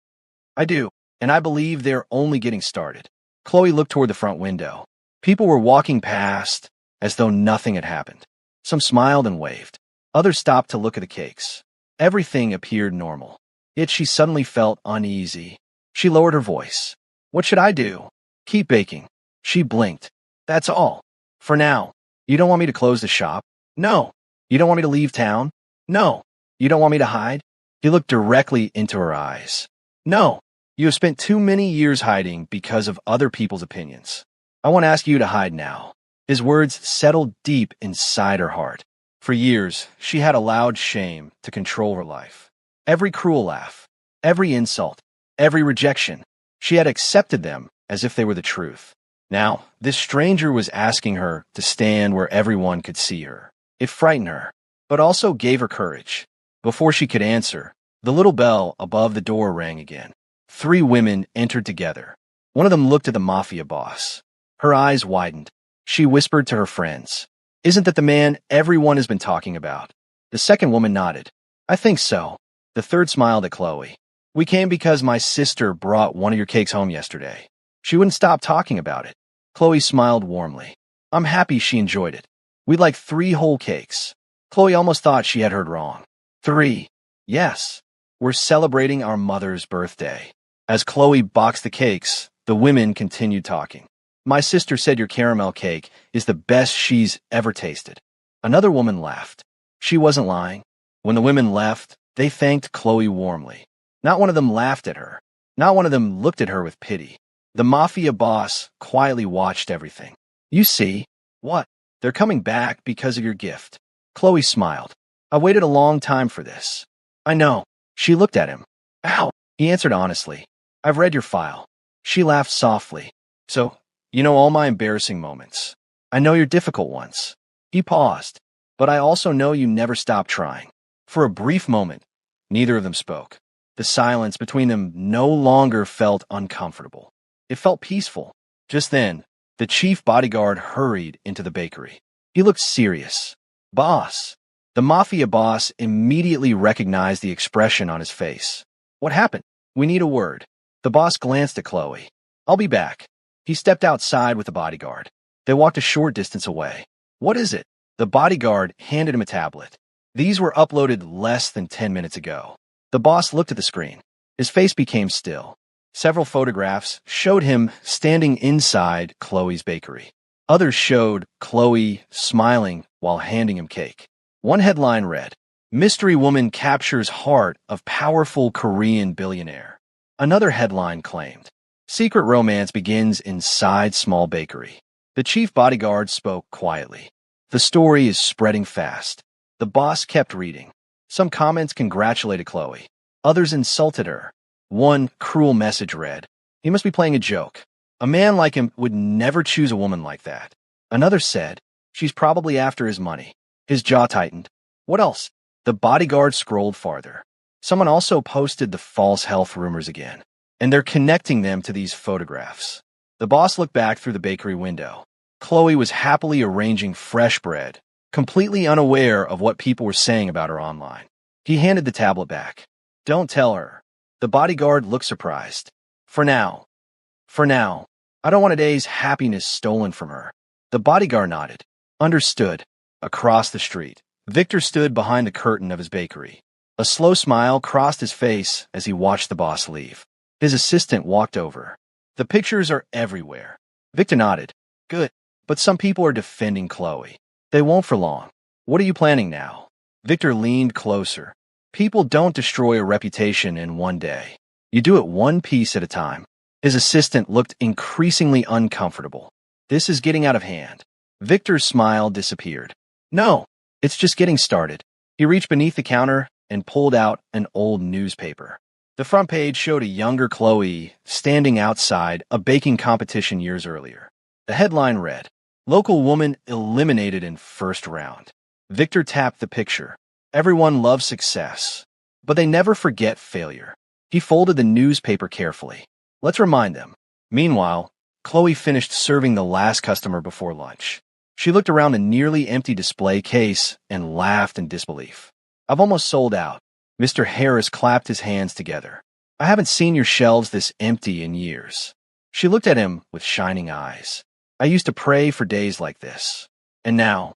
I do, and I believe they're only getting started. Chloe looked toward the front window. People were walking past as though nothing had happened. Some smiled and waved. Others stopped to look at the cakes. Everything appeared normal. Yet she suddenly felt uneasy. She lowered her voice. What should I do? Keep baking. She blinked. That's all. For now. You don't want me to close the shop? No. You don't want me to leave town? No. You don't want me to hide? He looked directly into her eyes. No. You have spent too many years hiding because of other people's opinions. I want to ask you to hide now. His words settled deep inside her heart. For years, she had allowed shame to control her life. Every cruel laugh, every insult, every rejection, she had accepted them as if they were the truth. Now, this stranger was asking her to stand where everyone could see her. It frightened her, but also gave her courage. Before she could answer, the little bell above the door rang again. 3 women entered together. One of them looked at the Mafia boss. Her eyes widened. She whispered to her friends, Isn't that the man everyone has been talking about? The second woman nodded. I think so. The third smiled at Chloe. We came because my sister brought one of your cakes home yesterday. She wouldn't stop talking about it. Chloe smiled warmly. I'm happy she enjoyed it. We'd like 3 whole cakes. Chloe almost thought she had heard wrong. 3. Yes. We're celebrating our mother's birthday. As Chloe boxed the cakes, the women continued talking. My sister said your caramel cake is the best she's ever tasted. Another woman laughed. She wasn't lying. When the women left, they thanked Chloe warmly. Not one of them laughed at her. Not one of them looked at her with pity. The Mafia boss quietly watched everything. You see? What? They're coming back because of your gift. Chloe smiled. I waited a long time for this. I know. She looked at him. Ow. He answered honestly. I've read your file. She laughed softly. So, you know all my embarrassing moments. I know your difficult ones. He paused. But I also know you never stopped trying. For a brief moment, neither of them spoke. The silence between them no longer felt uncomfortable. It felt peaceful. Just then, the chief bodyguard hurried into the bakery. He looked serious. Boss. The Mafia boss immediately recognized the expression on his face. What happened? We need a word. The boss glanced at Chloe. I'll be back. He stepped outside with the bodyguard. They walked a short distance away. What is it? The bodyguard handed him a tablet. These were uploaded less than 10 minutes ago. The boss looked at the screen. His face became still. Several photographs showed him standing inside Chloe's bakery. Others showed Chloe smiling while handing him cake. One headline read, Mystery Woman Captures Heart of Powerful Korean Billionaire. Another headline claimed, Secret Romance Begins Inside Small Bakery. The chief bodyguard spoke quietly. The story is spreading fast. The boss kept reading. Some comments congratulated Chloe. Others insulted her. One cruel message read, He must be playing a joke. A man like him would never choose a woman like that. Another said, She's probably after his money. His jaw tightened. What else? The bodyguard scrolled farther. Someone also posted the false health rumors again, and they're connecting them to these photographs. The boss looked back through the bakery window. Chloe was happily arranging fresh bread, completely unaware of what people were saying about her online. He handed the tablet back. Don't tell her. The bodyguard looked surprised. For now. For now. I don't want a day's happiness stolen from her. The bodyguard nodded. Understood. Across the street, Victor stood behind the curtain of his bakery. A slow smile crossed his face as he watched the boss leave. His assistant walked over. The pictures are everywhere. Victor nodded. Good. But some people are defending Chloe. They won't for long. What are you planning now? Victor leaned closer. People don't destroy a reputation in one day. You do it one piece at a time. His assistant looked increasingly uncomfortable. This is getting out of hand. Victor's smile disappeared. No, it's just getting started. He reached beneath the counter and pulled out an old newspaper. The front page showed a younger Chloe standing outside a baking competition years earlier. The headline read, Local woman eliminated in first round. Victor tapped the picture. Everyone loves success, but they never forget failure. He folded the newspaper carefully. Let's remind them. Meanwhile, Chloe finished serving the last customer before lunch. She looked around the nearly empty display case and laughed in disbelief. I've almost sold out. Mr. Harris clapped his hands together. I haven't seen your shelves this empty in years. She looked at him with shining eyes. I used to pray for days like this. And now,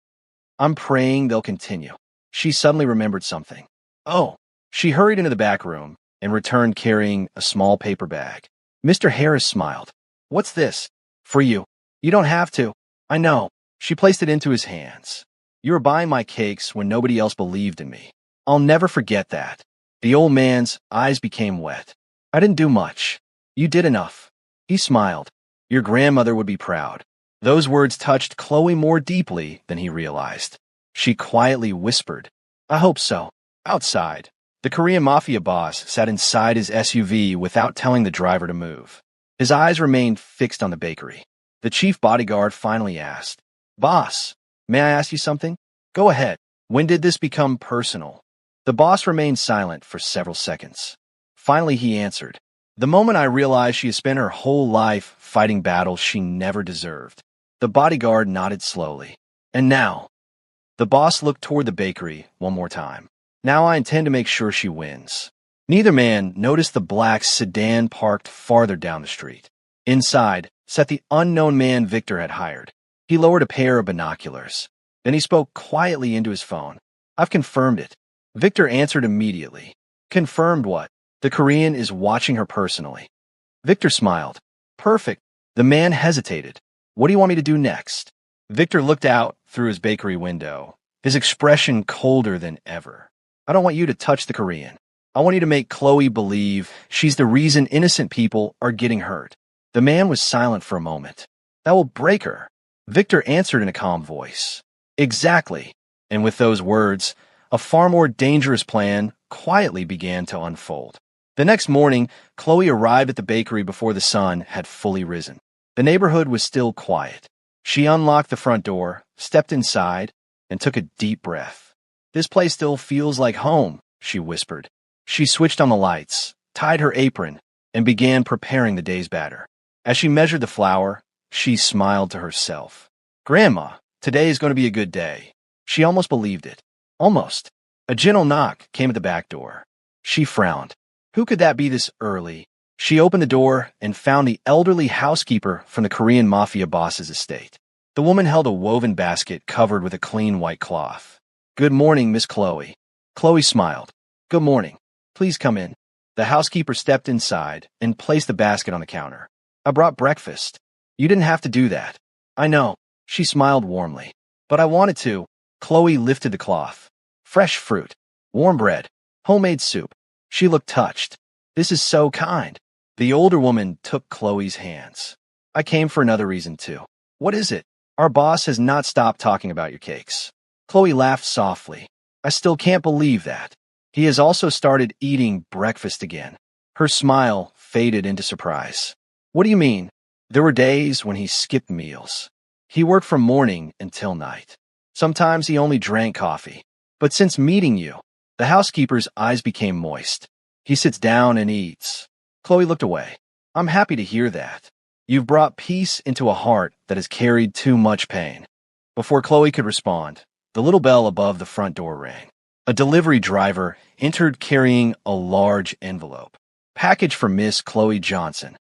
I'm praying they'll continue. She suddenly remembered something. Oh, she hurried into the back room and returned carrying a small paper bag. Mr. Harris smiled. What's this? For you. You don't have to. I know. She placed it into his hands. You were buying my cakes when nobody else believed in me. I'll never forget that. The old man's eyes became wet. I didn't do much. You did enough. He smiled. Your grandmother would be proud. Those words touched Chloe more deeply than he realized. She quietly whispered, I hope so. Outside, the Korean Mafia boss sat inside his SUV without telling the driver to move. His eyes remained fixed on the bakery. The chief bodyguard finally asked, Boss, may I ask you something? Go ahead. When did this become personal? The boss remained silent for several seconds. Finally, he answered, The moment I realized she had spent her whole life fighting battles she never deserved. The bodyguard nodded slowly. And now? The boss looked toward the bakery one more time. Now I intend to make sure she wins. Neither man noticed the black sedan parked farther down the street. Inside sat the unknown man Victor had hired. He lowered a pair of binoculars. Then he spoke quietly into his phone. I've confirmed it. Victor answered immediately. Confirmed what? The Korean is watching her personally. Victor smiled. Perfect. The man hesitated. What do you want me to do next? Victor looked out through his bakery window, his expression colder than ever. I don't want you to touch the Korean. I want you to make Chloe believe she's the reason innocent people are getting hurt. The man was silent for a moment. That will break her. Victor answered in a calm voice. Exactly. And with those words, a far more dangerous plan quietly began to unfold. The next morning, Chloe arrived at the bakery before the sun had fully risen. The neighborhood was still quiet. She unlocked the front door, stepped inside, and took a deep breath. This place still feels like home, she whispered. She switched on the lights, tied her apron, and began preparing the day's batter. As she measured the flour, she smiled to herself. Grandma, today is going to be a good day. She almost believed it. Almost. A gentle knock came at the back door. She frowned. Who could that be this early? She opened the door and found the elderly housekeeper from the Korean Mafia boss's estate. The woman held a woven basket covered with a clean white cloth. Good morning, Miss Chloe. Chloe smiled. Good morning. Please come in. The housekeeper stepped inside and placed the basket on the counter. I brought breakfast. You didn't have to do that. I know. She smiled warmly. But I wanted to. Chloe lifted the cloth. Fresh fruit. Warm bread. Homemade soup. She looked touched. This is so kind. The older woman took Chloe's hands. I came for another reason too. What is it? Our boss has not stopped talking about your cakes. Chloe laughed softly. I still can't believe that. He has also started eating breakfast again. Her smile faded into surprise. What do you mean? There were days when he skipped meals. He worked from morning until night. Sometimes he only drank coffee. But since meeting you, the housekeeper's eyes became moist. He sits down and eats. Chloe looked away. I'm happy to hear that. You've brought peace into a heart that has carried too much pain. Before Chloe could respond, the little bell above the front door rang. A delivery driver entered carrying a large envelope. Package for Miss Chloe Johnson.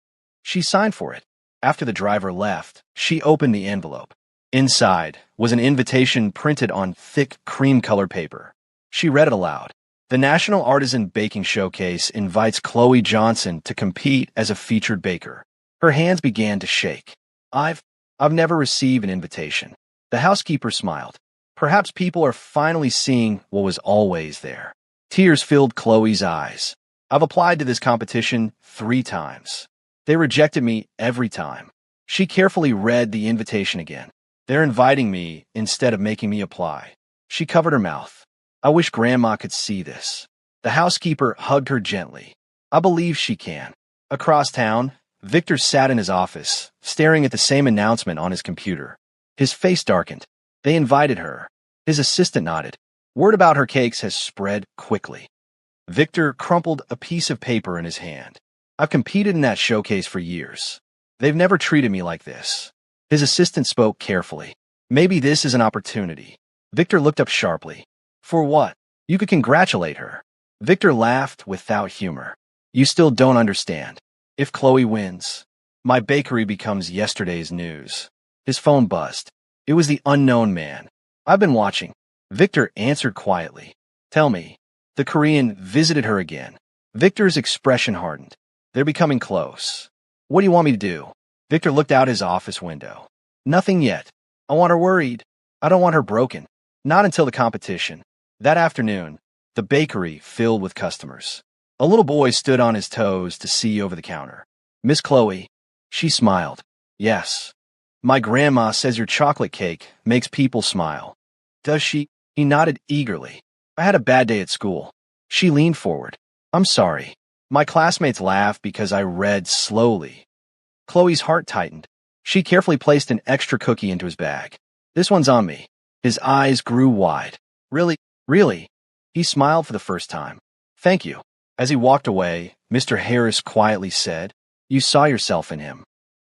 She signed for it. After the driver left, she opened the envelope. Inside was an invitation printed on thick cream-colored paper. She read it aloud. The National Artisan Baking Showcase invites Chloe Johnson to compete as a featured baker. Her hands began to shake. I've never received an invitation. The housekeeper smiled. Perhaps people are finally seeing what was always there. Tears filled Chloe's eyes. I've applied to this competition 3 times. They rejected me every time. She carefully read the invitation again. They're inviting me instead of making me apply. She covered her mouth. I wish Grandma could see this. The housekeeper hugged her gently. I believe she can. Across town, Victor sat in his office, staring at the same announcement on his computer. His face darkened. They invited her. His assistant nodded. Word about her cakes has spread quickly. Victor crumpled a piece of paper in his hand. I've competed in that showcase for years. They've never treated me like this. His assistant spoke carefully. Maybe this is an opportunity. Victor looked up sharply. For what? You could congratulate her. Victor laughed without humor. You still don't understand. If Chloe wins, my bakery becomes yesterday's news. His phone buzzed. It was the unknown man. I've been watching. Victor answered quietly. Tell me. The Korean visited her again. Victor's expression hardened. They're becoming close. What do you want me to do? Victor looked out his office window. Nothing yet. I want her worried. I don't want her broken. Not until the competition. That afternoon, the bakery filled with customers. A little boy stood on his toes to see over the counter. Miss Chloe. She smiled. Yes. My grandma says your chocolate cake makes people smile. Does she? He nodded eagerly. I had a bad day at school. She leaned forward. I'm sorry. My classmates laughed because I read slowly. Chloe's heart tightened. She carefully placed an extra cookie into his bag. This one's on me. His eyes grew wide. Really? Really? He smiled for the first time. Thank you. As he walked away, Mr. Harris quietly said, You saw yourself in him.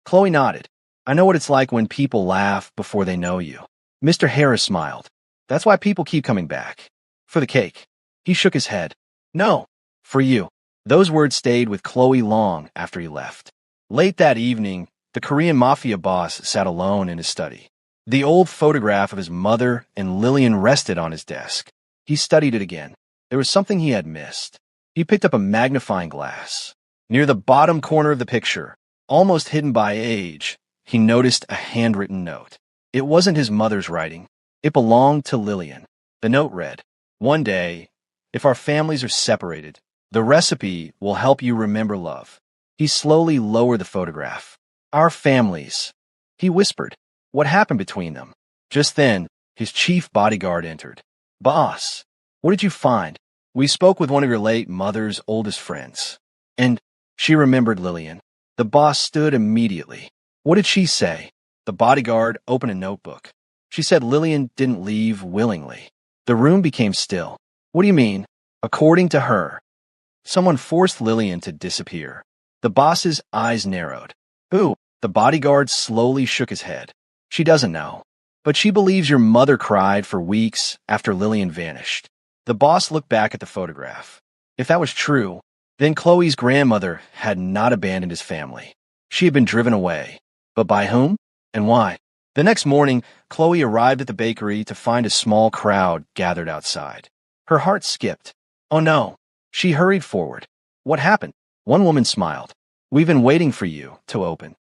Chloe nodded. I know what it's like when people laugh before they know you. Mr. Harris smiled. That's why people keep coming back. For the cake. He shook his head. No. For you. Those words stayed with Chloe long after he left. Late that evening, the Korean Mafia boss sat alone in his study. The old photograph of his mother and Lillian rested on his desk. He studied it again. There was something he had missed. He picked up a magnifying glass. Near the bottom corner of the picture, almost hidden by age, he noticed a handwritten note. It wasn't his mother's writing. It belonged to Lillian. The note read, One day, if our families are separated, the recipe will help you remember love. He slowly lowered the photograph. Our families. He whispered. What happened between them? Just then, his chief bodyguard entered. Boss, what did you find? We spoke with one of your late mother's oldest friends. And she remembered Lillian. The boss stood immediately. What did she say? The bodyguard opened a notebook. She said Lillian didn't leave willingly. The room became still. What do you mean? According to her, someone forced Lillian to disappear. The boss's eyes narrowed. Who? The bodyguard slowly shook his head. She doesn't know. But she believes your mother cried for weeks after Lillian vanished. The boss looked back at the photograph. If that was true, then Chloe's grandmother had not abandoned his family. She had been driven away. But by whom? And why? The next morning, Chloe arrived at the bakery to find a small crowd gathered outside. Her heart skipped. Oh no. She hurried forward. What happened? One woman smiled. We've been waiting for you to open.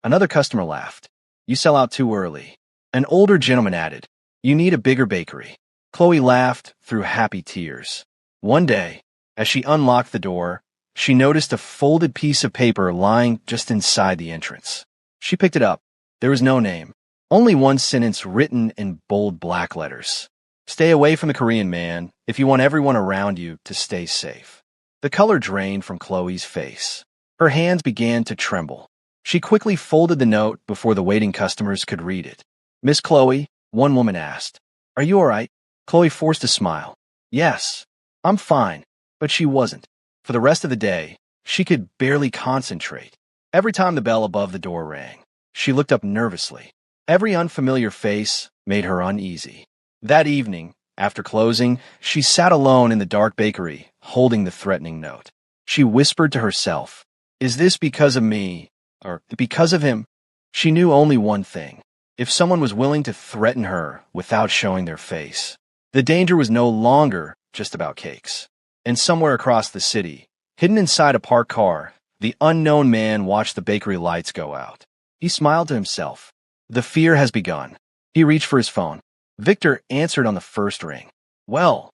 Another customer laughed. You sell out too early. An older gentleman added, You need a bigger bakery. Chloe laughed through happy tears. One day, as she unlocked the door, she noticed a folded piece of paper lying just inside the entrance. She picked it up. There was no name, only one sentence written in bold black letters. Stay away from the Korean man if you want everyone around you to stay safe. The color drained from Chloe's face. Her hands began to tremble. She quickly folded the note before the waiting customers could read it. Miss Chloe, one woman asked, Are you all right? Chloe forced a smile. Yes, I'm fine, but she wasn't. For the rest of the day, she could barely concentrate. Every time the bell above the door rang, she looked up nervously. Every unfamiliar face made her uneasy. That evening, after closing, she sat alone in the dark bakery, holding the threatening note. She whispered to herself, Is this because of me, or because of him? She knew only one thing. If someone was willing to threaten her without showing their face, the danger was no longer just about cakes. And somewhere across the city, hidden inside a parked car, the unknown man watched the bakery lights go out. He smiled to himself. The fear has begun. He reached for his phone. Victor answered on the first ring. Well,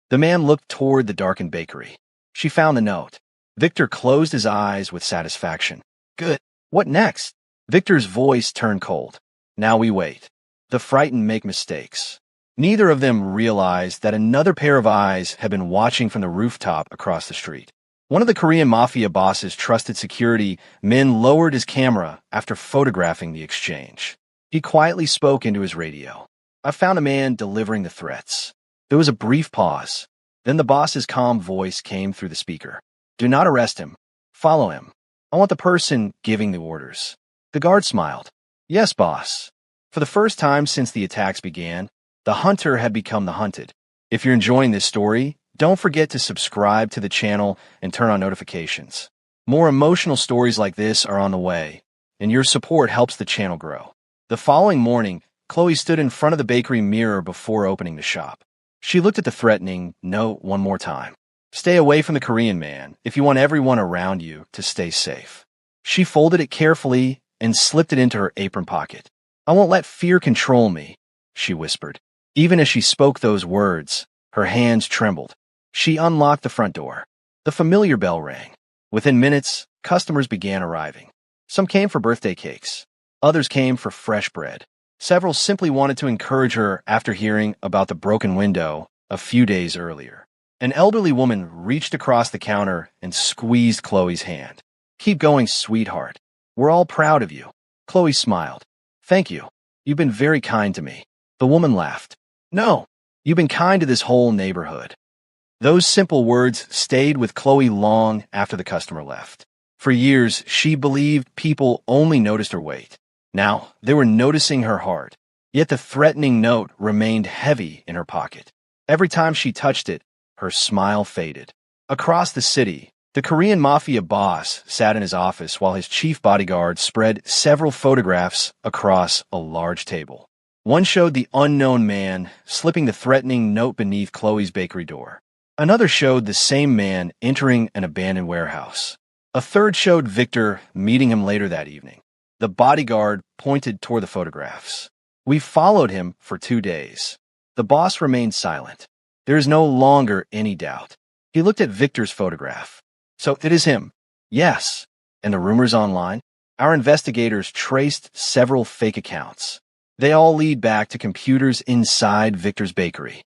the man looked toward the darkened bakery. She found the note. Victor closed his eyes with satisfaction. Good. What next? Victor's voice turned cold. Now we wait. The frightened make mistakes. Neither of them realized that another pair of eyes had been watching from the rooftop across the street. One of the Korean Mafia boss's trusted security men lowered his camera after photographing the exchange. He quietly spoke into his radio. I found a man delivering the threats. There was a brief pause. Then the boss's calm voice came through the speaker. Do not arrest him. Follow him. I want the person giving the orders. The guard smiled. Yes, boss. For the first time since the attacks began, the hunter had become the hunted. If you're enjoying this story, don't forget to subscribe to the channel and turn on notifications. More emotional stories like this are on the way, and your support helps the channel grow. The following morning, Chloe stood in front of the bakery mirror before opening the shop. She looked at the threatening note one more time. Stay away from the Korean man if you want everyone around you to stay safe. She folded it carefully and slipped it into her apron pocket. I won't let fear control me, she whispered. Even as she spoke those words, her hands trembled. She unlocked the front door. The familiar bell rang. Within minutes, customers began arriving. Some came for birthday cakes. Others came for fresh bread. Several simply wanted to encourage her after hearing about the broken window a few days earlier. An elderly woman reached across the counter and squeezed Chloe's hand. Keep going, sweetheart. We're all proud of you. Chloe smiled. Thank you. You've been very kind to me. The woman laughed. No, you've been kind to this whole neighborhood. Those simple words stayed with Chloe long after the customer left. For years, she believed people only noticed her weight. Now, they were noticing her heart. Yet the threatening note remained heavy in her pocket. Every time she touched it, her smile faded. Across the city, the Korean Mafia boss sat in his office while his chief bodyguard spread several photographs across a large table. One showed the unknown man slipping the threatening note beneath Chloe's bakery door. Another showed the same man entering an abandoned warehouse. A third showed Victor meeting him later that evening. The bodyguard pointed toward the photographs. We followed him for 2 days. The boss remained silent. There is no longer any doubt. He looked at Victor's photograph. So it is him. Yes. And the rumors online? Our investigators traced several fake accounts. They all lead back to computers inside Victor's bakery.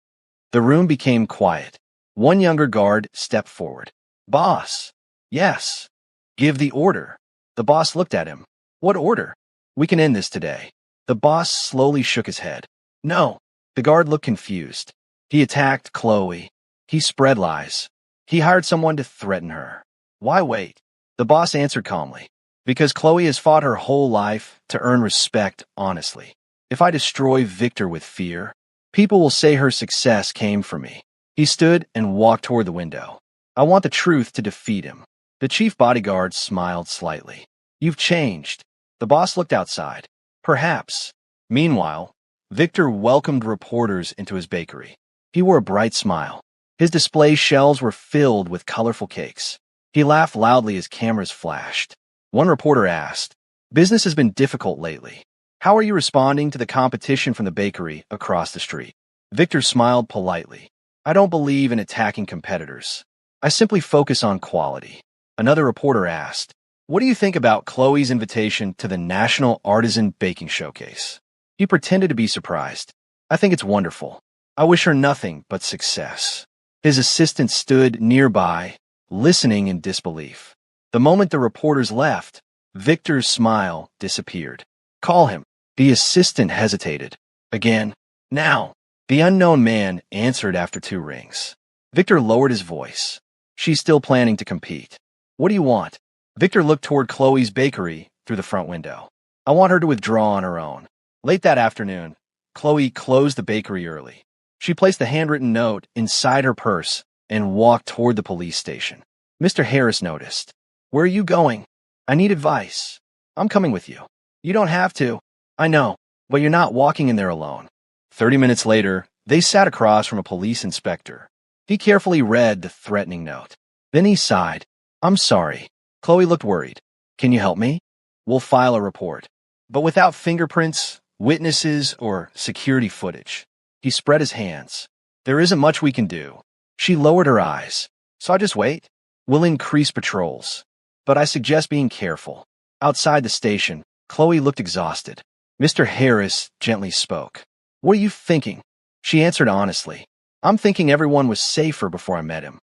The room became quiet. One younger guard stepped forward. Boss. Yes. Give the order. The boss looked at him. What order? We can end this today. The boss slowly shook his head. No. The guard looked confused. He attacked Chloe. He spread lies. He hired someone to threaten her. Why wait? The boss answered calmly. Because Chloe has fought her whole life to earn respect honestly. If I destroy Victor with fear, people will say her success came from me. He stood and walked toward the window. I want the truth to defeat him. The chief bodyguard smiled slightly. You've changed. The boss looked outside. Perhaps. Meanwhile, Victor welcomed reporters into his bakery. He wore a bright smile. His display shelves were filled with colorful cakes. He laughed loudly as cameras flashed. One reporter asked, Business has been difficult lately. How are you responding to the competition from the bakery across the street? Victor smiled politely. I don't believe in attacking competitors. I simply focus on quality. Another reporter asked, What do you think about Chloe's invitation to the National Artisan Baking Showcase? He pretended to be surprised. I think it's wonderful. I wish her nothing but success. His assistant stood nearby, listening in disbelief. The moment the reporters left, Victor's smile disappeared. Call him. The assistant hesitated. Again. Now. The unknown man answered after 2 rings. Victor lowered his voice. She's still planning to compete. What do you want? Victor looked toward Chloe's bakery through the front window. I want her to withdraw on her own. Late that afternoon, Chloe closed the bakery early. She placed the handwritten note inside her purse and walked toward the police station. Mr. Harris noticed. Where are you going? I need advice. I'm coming with you. You don't have to. I know, but you're not walking in there alone. 30 minutes later, they sat across from a police inspector. He carefully read the threatening note. Then he sighed. I'm sorry. Chloe looked worried. Can you help me? We'll file a report. But without fingerprints, witnesses, or security footage. He spread his hands. There isn't much we can do. She lowered her eyes. So I just wait. We'll increase patrols. But I suggest being careful. Outside the station, Chloe looked exhausted. Mr. Harris gently spoke. What are you thinking? She answered honestly. I'm thinking everyone was safer before I met him.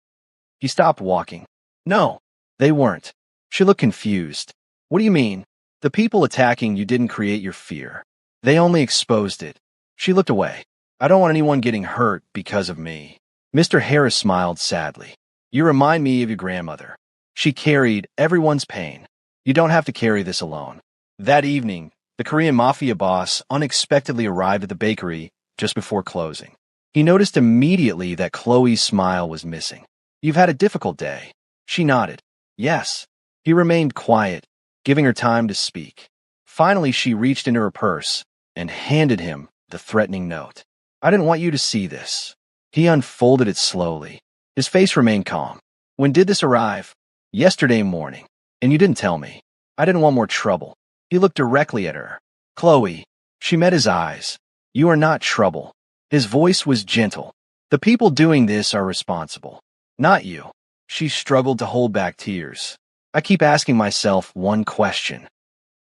He stopped walking. No, they weren't. She looked confused. What do you mean? The people attacking you didn't create your fear. They only exposed it. She looked away. I don't want anyone getting hurt because of me. Mr. Harris smiled sadly. You remind me of your grandmother. She carried everyone's pain. You don't have to carry this alone. That evening, the Korean Mafia boss unexpectedly arrived at the bakery just before closing. He noticed immediately that Chloe's smile was missing. You've had a difficult day. She nodded. Yes. He remained quiet, giving her time to speak. Finally, she reached into her purse and handed him the threatening note. I didn't want you to see this. He unfolded it slowly. His face remained calm. When did this arrive? Yesterday morning. And you didn't tell me. I didn't want more trouble. He looked directly at her. Chloe. She met his eyes. You are not trouble. His voice was gentle. The people doing this are responsible. Not you. She struggled to hold back tears. I keep asking myself one question.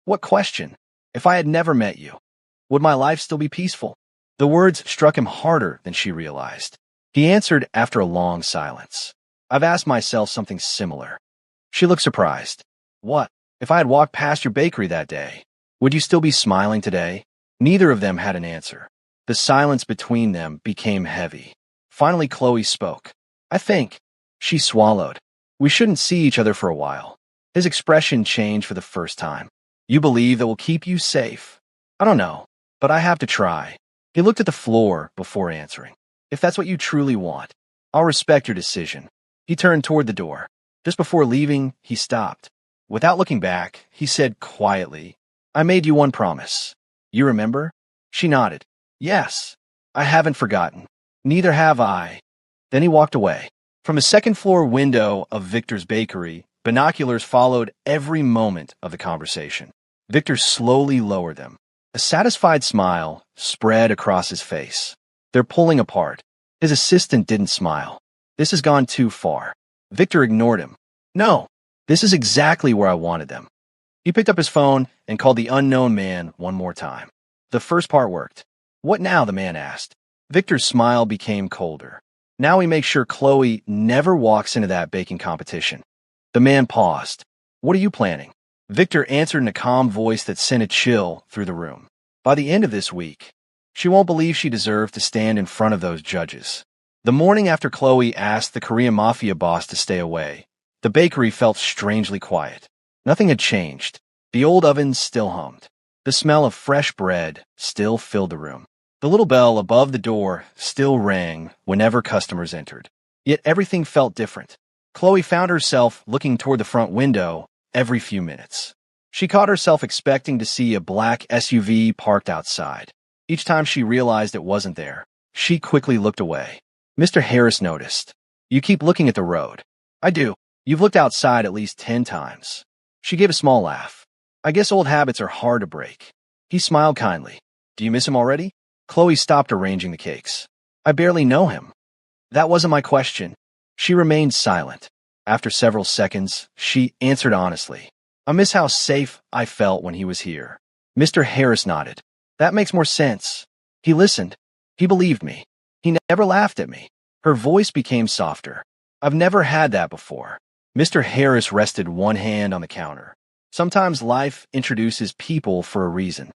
What question? If I had never met you, would my life still be peaceful? The words struck him harder than she realized. He answered after a long silence. I've asked myself something similar. She looked surprised. What? If I had walked past your bakery that day, would you still be smiling today? Neither of them had an answer. The silence between them became heavy. Finally, Chloe spoke. I think. She swallowed. We shouldn't see each other for a while. His expression changed for the first time. You believe that will keep you safe? I don't know, but I have to try. He looked at the floor before answering. If that's what you truly want, I'll respect your decision. He turned toward the door. Just before leaving, he stopped. Without looking back, he said quietly, I made you one promise. You remember? She nodded. Yes. I haven't forgotten. Neither have I. Then he walked away. From a second-floor window of Victor's bakery, binoculars followed every moment of the conversation. Victor slowly lowered them. A satisfied smile spread across his face. They're pulling apart. His assistant didn't smile. This has gone too far. Victor ignored him. No, this is exactly where I wanted them. He picked up his phone and called the unknown man one more time. The first part worked. What now? The man asked. Victor's smile became colder. Now we make sure Chloe never walks into that baking competition. The man paused. What are you planning? Victor answered in a calm voice that sent a chill through the room. By the end of this week, she won't believe she deserved to stand in front of those judges. The morning after Chloe asked the Korean Mafia boss to stay away, the bakery felt strangely quiet. Nothing had changed. The old oven still hummed. The smell of fresh bread still filled the room. The little bell above the door still rang whenever customers entered. Yet everything felt different. Chloe found herself looking toward the front window every few minutes. She caught herself expecting to see a black SUV parked outside. Each time she realized it wasn't there, she quickly looked away. Mr. Harris noticed. You keep looking at the road. I do. You've looked outside at least 10 times. She gave a small laugh. I guess old habits are hard to break. He smiled kindly. Do you miss him already? Chloe stopped arranging the cakes. I barely know him. That wasn't my question. She remained silent. After several seconds, she answered honestly. I miss how safe I felt when he was here. Mr. Harris nodded. That makes more sense. He listened. He believed me. He never laughed at me. Her voice became softer. I've never had that before. Mr. Harris rested one hand on the counter. Sometimes life introduces people for a reason.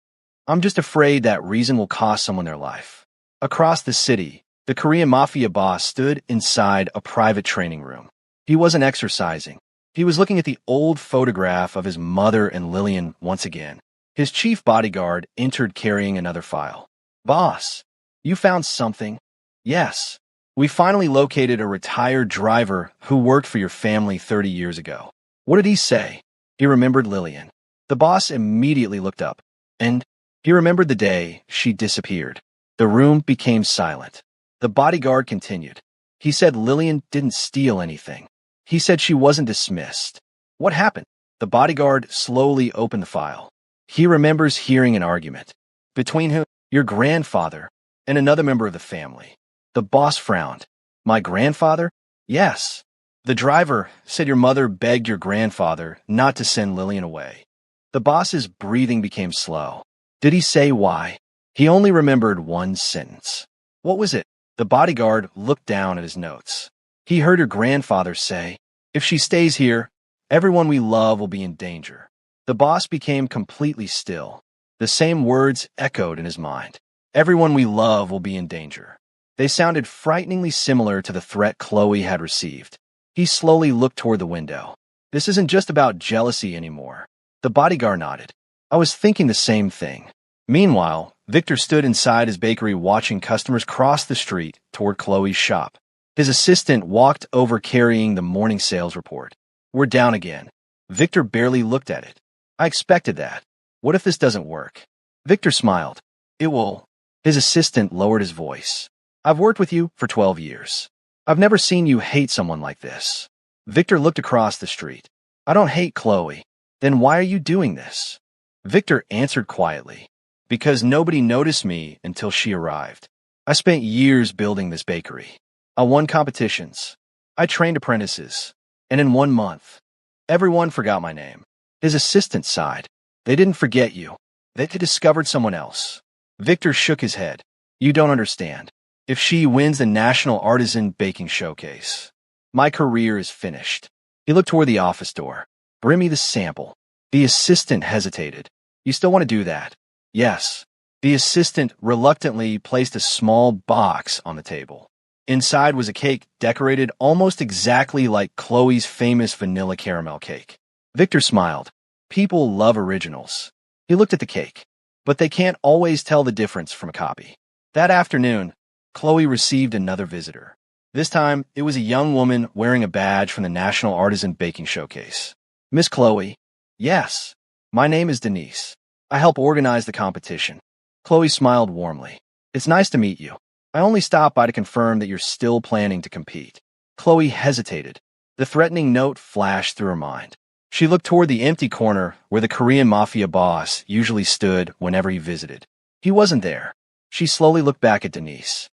I'm just afraid that reason will cost someone their life. Across the city, the Korean Mafia boss stood inside a private training room. He wasn't exercising. He was looking at the old photograph of his mother and Lillian once again. His chief bodyguard entered carrying another file. Boss, you found something? Yes. We finally located a retired driver who worked for your family 30 years ago. What did he say? He remembered Lillian. The boss immediately looked up, and he remembered the day she disappeared. The room became silent. The bodyguard continued. He said Lillian didn't steal anything. He said she wasn't dismissed. What happened? The bodyguard slowly opened the file. He remembers hearing an argument. Between whom? Your grandfather and another member of the family. The boss frowned. My grandfather? Yes. The driver said your mother begged your grandfather not to send Lillian away. The boss's breathing became slow. Did he say why? He only remembered one sentence. What was it? The bodyguard looked down at his notes. He heard her grandfather say, if she stays here, everyone we love will be in danger. The boss became completely still. The same words echoed in his mind. Everyone we love will be in danger. They sounded frighteningly similar to the threat Chloe had received. He slowly looked toward the window. This isn't just about jealousy anymore. The bodyguard nodded. I was thinking the same thing. Meanwhile, Victor stood inside his bakery watching customers cross the street toward Chloe's shop. His assistant walked over carrying the morning sales report. We're down again. Victor barely looked at it. I expected that. What if this doesn't work? Victor smiled. It will. His assistant lowered his voice. I've worked with you for 12 years. I've never seen you hate someone like this. Victor looked across the street. I don't hate Chloe. Then why are you doing this? Victor answered quietly. Because nobody noticed me until she arrived. I spent years building this bakery. I won competitions. I trained apprentices. And in 1 month, everyone forgot my name. His assistant sighed. They didn't forget you. They discovered someone else. Victor shook his head. You don't understand. If she wins the National Artisan Baking Showcase, my career is finished. He looked toward the office door. Bring me the sample. The assistant hesitated. You still want to do that? Yes. The assistant reluctantly placed a small box on the table. Inside was a cake decorated almost exactly like Chloe's famous vanilla caramel cake. Victor smiled. People love originals. He looked at the cake. But they can't always tell the difference from a copy. That afternoon, Chloe received another visitor. This time, it was a young woman wearing a badge from the National Artisan Baking Showcase. Miss Chloe? Yes. My name is Denise. I help organize the competition. Chloe smiled warmly. It's nice to meet you. I only stopped by to confirm that you're still planning to compete. Chloe hesitated. The threatening note flashed through her mind. She looked toward the empty corner where the Korean Mafia boss usually stood whenever he visited. He wasn't there. She slowly looked back at Denise.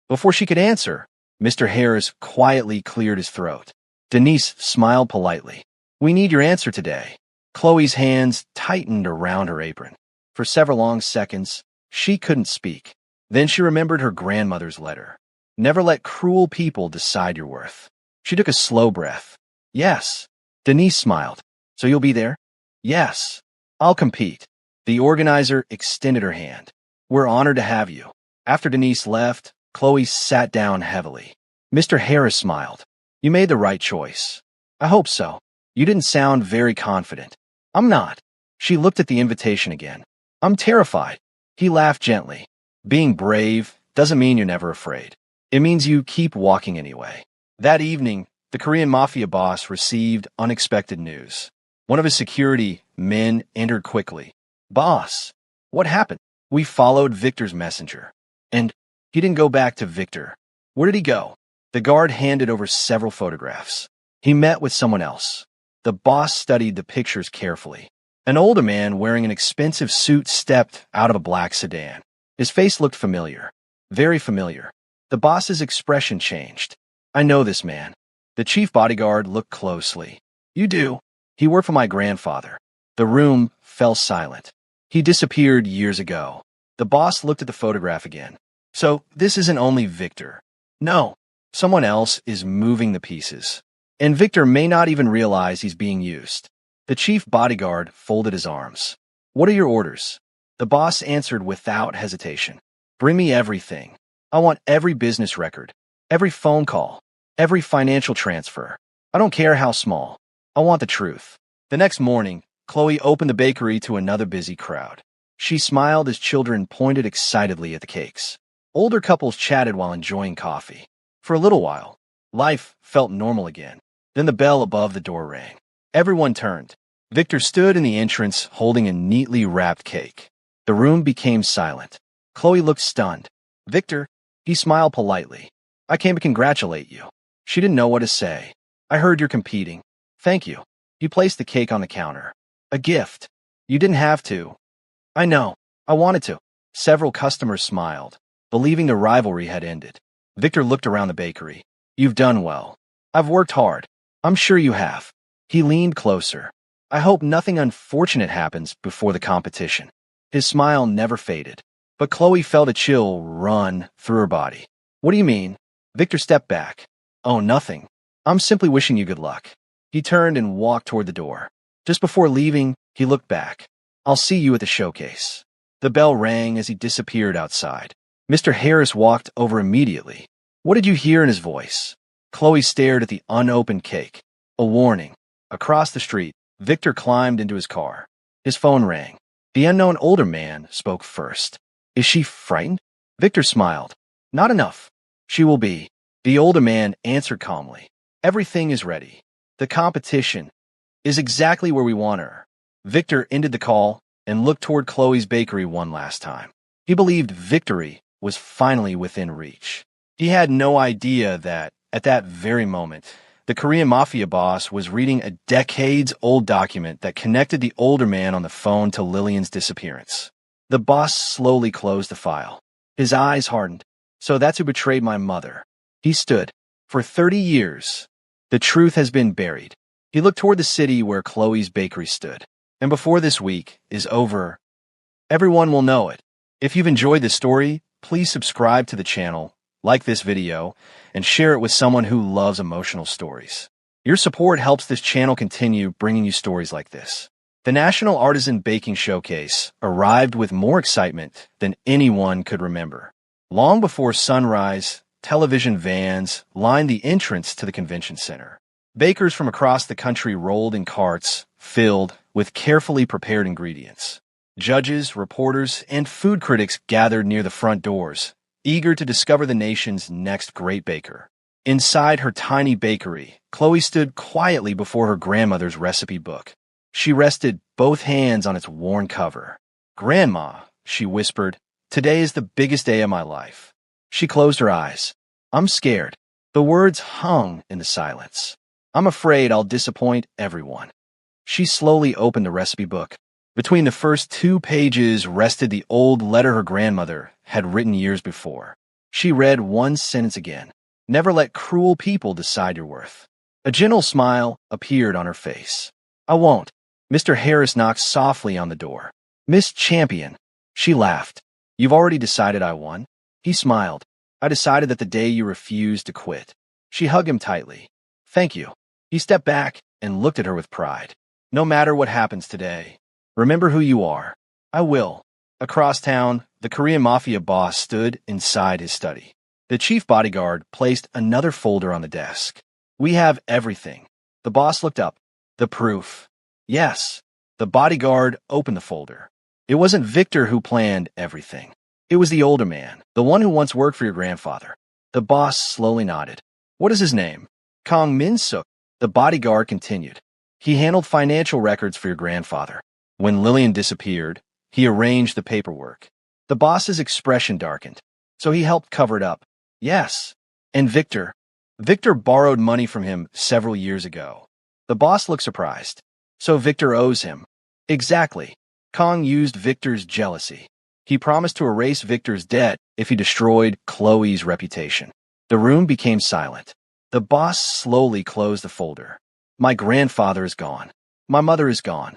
Before she could answer, Mr. Harris quietly cleared his throat. Denise smiled politely. We need your answer today. Chloe's hands tightened around her apron. For several long seconds, she couldn't speak. Then she remembered her grandmother's letter. Never let cruel people decide your worth. She took a slow breath. Yes. Denise smiled. So you'll be there? Yes. I'll compete. The organizer extended her hand. We're honored to have you. After Denise left, Chloe sat down heavily. Mr. Harris smiled. You made the right choice. I hope so. You didn't sound very confident. I'm not. She looked at the invitation again. I'm terrified. He laughed gently. Being brave doesn't mean you're never afraid. It means you keep walking anyway. That evening, the Korean Mafia boss received unexpected news. One of his security men entered quickly. Boss, what happened? We followed Victor's messenger. And he didn't go back to Victor. Where did he go? The guard handed over several photographs. He met with someone else. The boss studied the pictures carefully. An older man wearing an expensive suit stepped out of a black sedan. His face looked familiar. Very familiar. The boss's expression changed. I know this man. The chief bodyguard looked closely. You do. He worked for my grandfather. The room fell silent. He disappeared years ago. The boss looked at the photograph again. So this isn't only Victor. No, someone else is moving the pieces. And Victor may not even realize he's being used. The chief bodyguard folded his arms. What are your orders? The boss answered without hesitation. Bring me everything. I want every business record, every phone call, every financial transfer. I don't care how small. I want the truth. The next morning, Chloe opened the bakery to another busy crowd. She smiled as children pointed excitedly at the cakes. Older couples chatted while enjoying coffee. For a little while, life felt normal again. Then the bell above the door rang. Everyone turned. Victor stood in the entrance holding a neatly wrapped cake. The room became silent. Chloe looked stunned. Victor, he smiled politely. I came to congratulate you. She didn't know what to say. I heard you're competing. Thank you. He placed the cake on the counter. A gift. You didn't have to. I know. I wanted to. Several customers smiled, believing the rivalry had ended. Victor looked around the bakery. You've done well. I've worked hard. I'm sure you have. He leaned closer. I hope nothing unfortunate happens before the competition. His smile never faded, but Chloe felt a chill run through her body. What do you mean? Victor stepped back. Oh, nothing. I'm simply wishing you good luck. He turned and walked toward the door. Just before leaving, he looked back. I'll see you at the showcase. The bell rang as he disappeared outside. Mr. Harris walked over immediately. What did you hear in his voice? Chloe stared at the unopened cake. A warning. Across the street, Victor climbed into his car. His phone rang. The unknown older man spoke first. Is she frightened? Victor smiled. Not enough. She will be. The older man answered calmly. Everything is ready. The competition is exactly where we want her. Victor ended the call and looked toward Chloe's bakery one last time. He believed victory was finally within reach. He had no idea that, at that very moment, the Korean Mafia boss was reading a decades-old document that connected the older man on the phone to Lillian's disappearance. The boss slowly closed the file. His eyes hardened. So that's who betrayed my mother. He stood. For 30 years, the truth has been buried. He looked toward the city where Chloe's bakery stood. And before this week is over, everyone will know it. If you've enjoyed this story, please subscribe to the channel, like this video, and share it with someone who loves emotional stories. Your support helps this channel continue bringing you stories like this. The National Artisan Baking Showcase arrived with more excitement than anyone could remember. Long before sunrise, television vans lined the entrance to the convention center. Bakers from across the country rolled in carts filled with carefully prepared ingredients. Judges, reporters, and food critics gathered near the front doors, eager to discover the nation's next great baker. Inside her tiny bakery, Chloe stood quietly before her grandmother's recipe book. She rested both hands on its worn cover. "Grandma," she whispered, "today is the biggest day of my life." She closed her eyes. "I'm scared." The words hung in the silence. "I'm afraid I'll disappoint everyone." She slowly opened the recipe book. Between the first 2 pages rested the old letter her grandmother had written years before. She read one sentence again. "Never let cruel people decide your worth." A gentle smile appeared on her face. "I won't." Mr. Harris knocked softly on the door. "Miss Champion." She laughed. "You've already decided I won?" He smiled. "I decided that the day you refused to quit." She hugged him tightly. "Thank you." He stepped back and looked at her with pride. "No matter what happens today, remember who you are." "I will." Across town, the Korean Mafia boss stood inside his study. The chief bodyguard placed another folder on the desk. "We have everything." The boss looked up. "The proof." "Yes." The bodyguard opened the folder. It wasn't Victor who planned everything. It was the older man, the one who once worked for your grandfather. The boss slowly nodded. "What is his name?" "Kong Min-suk." The bodyguard continued. "He handled financial records for your grandfather. When Lillian disappeared, he arranged the paperwork." The boss's expression darkened. "So he helped cover it up." "Yes." "And Victor?" "Victor borrowed money from him several years ago." The boss looked surprised. "So Victor owes him." "Exactly." Kong used Victor's jealousy. He promised to erase Victor's debt if he destroyed Chloe's reputation. The room became silent. The boss slowly closed the folder. "My grandfather is gone. My mother is gone.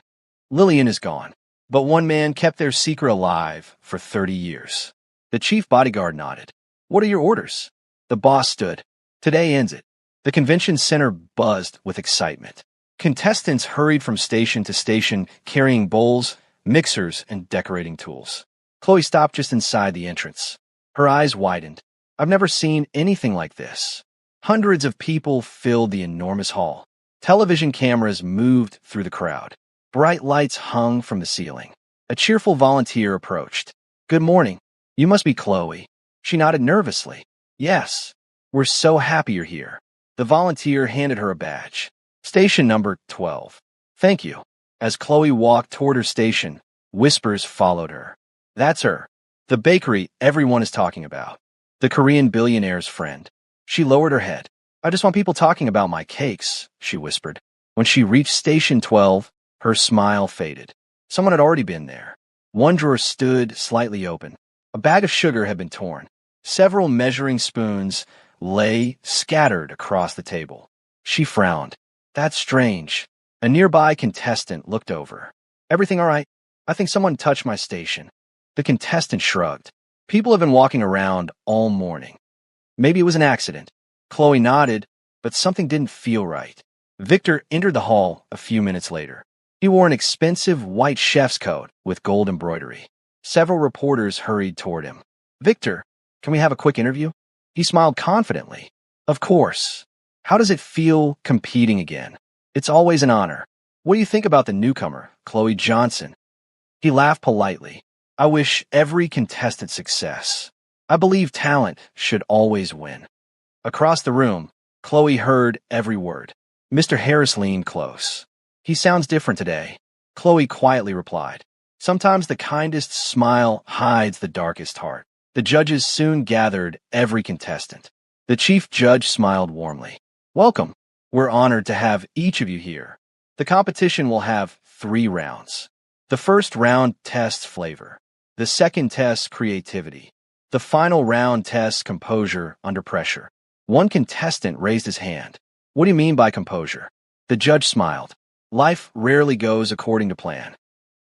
Lillian is gone. But one man kept their secret alive for 30 years. The chief bodyguard nodded. "What are your orders?" The boss stood. "Today ends it." The convention center buzzed with excitement. Contestants hurried from station to station carrying bowls, mixers, and decorating tools. Chloe stopped just inside the entrance. Her eyes widened. "I've never seen anything like this." Hundreds of people filled the enormous hall. Television cameras moved through the crowd. Bright lights hung from the ceiling. A cheerful volunteer approached. "Good morning. You must be Chloe." She nodded nervously. "Yes. We're so happy you're here." The volunteer handed her a badge. "Station number 12. "Thank you." As Chloe walked toward her station, whispers followed her. "That's her. The bakery everyone is talking about. The Korean billionaire's friend." She lowered her head. "I just want people talking about my cakes," she whispered. When she reached Station 12, her smile faded. Someone had already been there. One drawer stood slightly open. A bag of sugar had been torn. Several measuring spoons lay scattered across the table. She frowned. "That's strange." A nearby contestant looked over. "Everything all right? I think someone touched my station." The contestant shrugged. "People have been walking around all morning. Maybe it was an accident." Chloe nodded, but something didn't feel right. Victor entered the hall a few minutes later. He wore an expensive white chef's coat with gold embroidery. Several reporters hurried toward him. Victor, can we have a quick interview? He smiled confidently. Of course. How does it feel competing again? It's always an honor. What do you think about the newcomer, Chloe Johnson? He laughed politely. I wish every contestant success. I believe talent should always win. Across the room, Chloe heard every word. Mr. Harris leaned close. He sounds different today. Chloe quietly replied. Sometimes the kindest smile hides the darkest heart. The judges soon gathered every contestant. The chief judge smiled warmly. Welcome. We're honored to have each of you here. The competition will have 3 rounds. The first round tests flavor. The second tests creativity. The final round tests composure under pressure. One contestant raised his hand. What do you mean by composure? The judge smiled. Life rarely goes according to plan.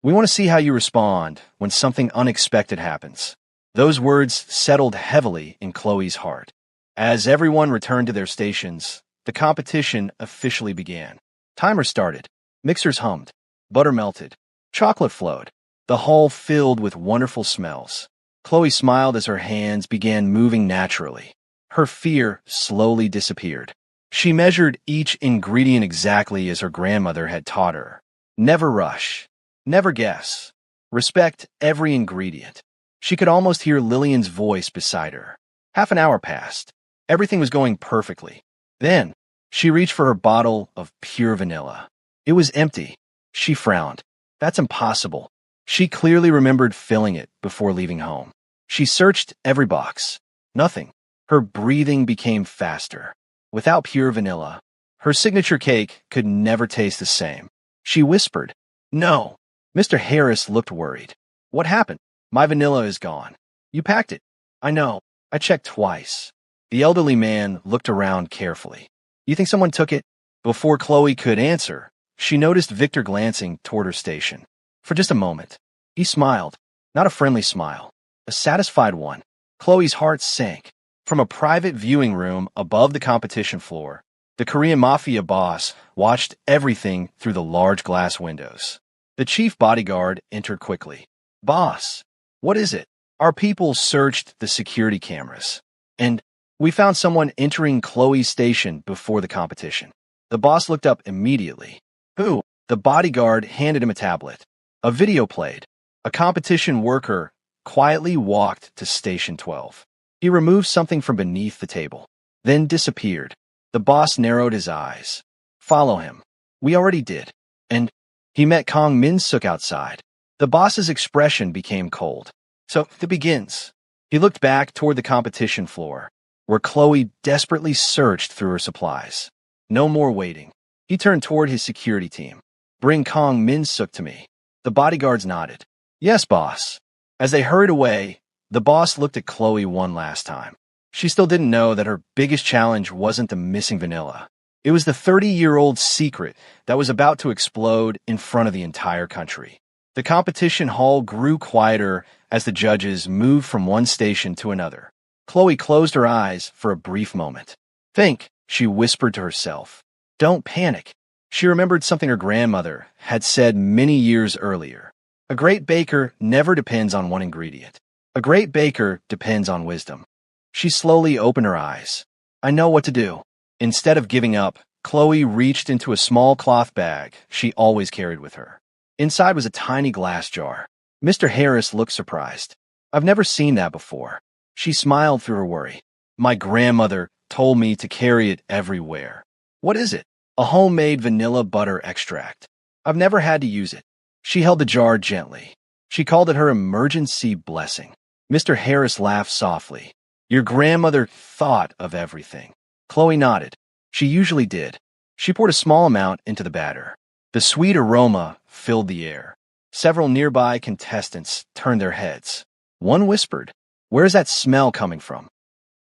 We want to see how you respond when something unexpected happens. Those words settled heavily in Chloe's heart. As everyone returned to their stations, the competition officially began. Timer started. Mixers hummed. Butter melted. Chocolate flowed. The hall filled with wonderful smells. Chloe smiled as her hands began moving naturally. Her fear slowly disappeared. She measured each ingredient exactly as her grandmother had taught her. Never rush. Never guess. Respect every ingredient. She could almost hear Lillian's voice beside her. Half an hour passed. Everything was going perfectly. Then, she reached for her bottle of pure vanilla. It was empty. She frowned. That's impossible. She clearly remembered filling it before leaving home. She searched every box. Nothing. Her breathing became faster. Without pure vanilla, her signature cake could never taste the same. She whispered, "No." Mr. Harris looked worried. What happened? My vanilla is gone. You packed it. I know. I checked twice. The elderly man looked around carefully. You think someone took it? Before Chloe could answer, she noticed Victor glancing toward her station. For just a moment, he smiled. Not a friendly smile. A satisfied one. Chloe's heart sank. From a private viewing room above the competition floor, the Korean Mafia boss watched everything through the large glass windows. The chief bodyguard entered quickly. Boss, what is it? Our people searched the security cameras, and we found someone entering Chloe's station before the competition. The boss looked up immediately. Who? The bodyguard handed him a tablet. A video played. A competition worker quietly walked to Station 12. He removed something from beneath the table, then disappeared. The boss narrowed his eyes. Follow him. We already did. And he met Kong Min-suk outside. The boss's expression became cold. So it begins. He looked back toward the competition floor, where Chloe desperately searched through her supplies. No more waiting. He turned toward his security team. Bring Kong Min-suk to me. The bodyguards nodded. Yes, boss. As they hurried away, the boss looked at Chloe one last time. She still didn't know that her biggest challenge wasn't the missing vanilla. It was the 30-year-old secret that was about to explode in front of the entire country. The competition hall grew quieter as the judges moved from one station to another. Chloe closed her eyes for a brief moment. Think, she whispered to herself. Don't panic. She remembered something her grandmother had said many years earlier. A great baker never depends on one ingredient. A great baker depends on wisdom. She slowly opened her eyes. I know what to do. Instead of giving up, Chloe reached into a small cloth bag she always carried with her. Inside was a tiny glass jar. Mr. Harris looked surprised. I've never seen that before. She smiled through her worry. My grandmother told me to carry it everywhere. What is it? A homemade vanilla butter extract. I've never had to use it. She held the jar gently. She called it her emergency blessing. Mr. Harris laughed softly. Your grandmother thought of everything. Chloe nodded. She usually did. She poured a small amount into the batter. The sweet aroma filled the air. Several nearby contestants turned their heads. One whispered, Where's that smell coming from?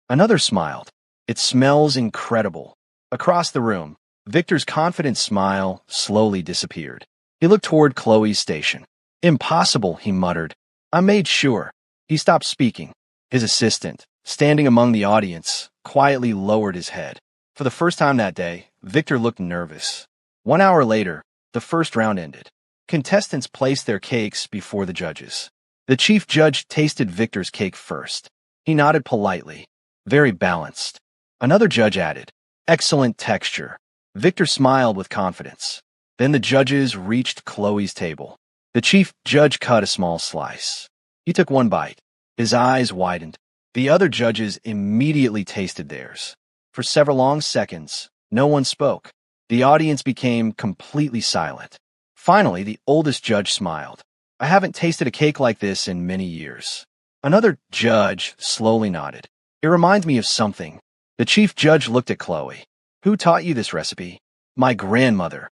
Another smiled. It smells incredible. Across the room, Victor's confident smile slowly disappeared. He looked toward Chloe's station. Impossible, he muttered. I made sure. He stopped speaking. His assistant, standing among the audience, quietly lowered his head. For the first time that day, Victor looked nervous. 1 hour later, the first round ended. Contestants placed their cakes before the judges. The chief judge tasted Victor's cake first. He nodded politely. Very balanced. Another judge added, excellent texture. Victor smiled with confidence. Then the judges reached Chloe's table. The chief judge cut a small slice. He took one bite. His eyes widened. The other judges immediately tasted theirs. For several long seconds, no one spoke. The audience became completely silent. Finally, the oldest judge smiled. I haven't tasted a cake like this in many years. Another judge slowly nodded. It reminds me of something. The chief judge looked at Chloe. Who taught you this recipe? My grandmother.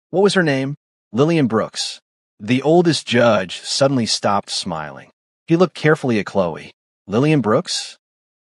What was her name? Lillian Brooks. The oldest judge suddenly stopped smiling. He looked carefully at Chloe. Lillian Brooks?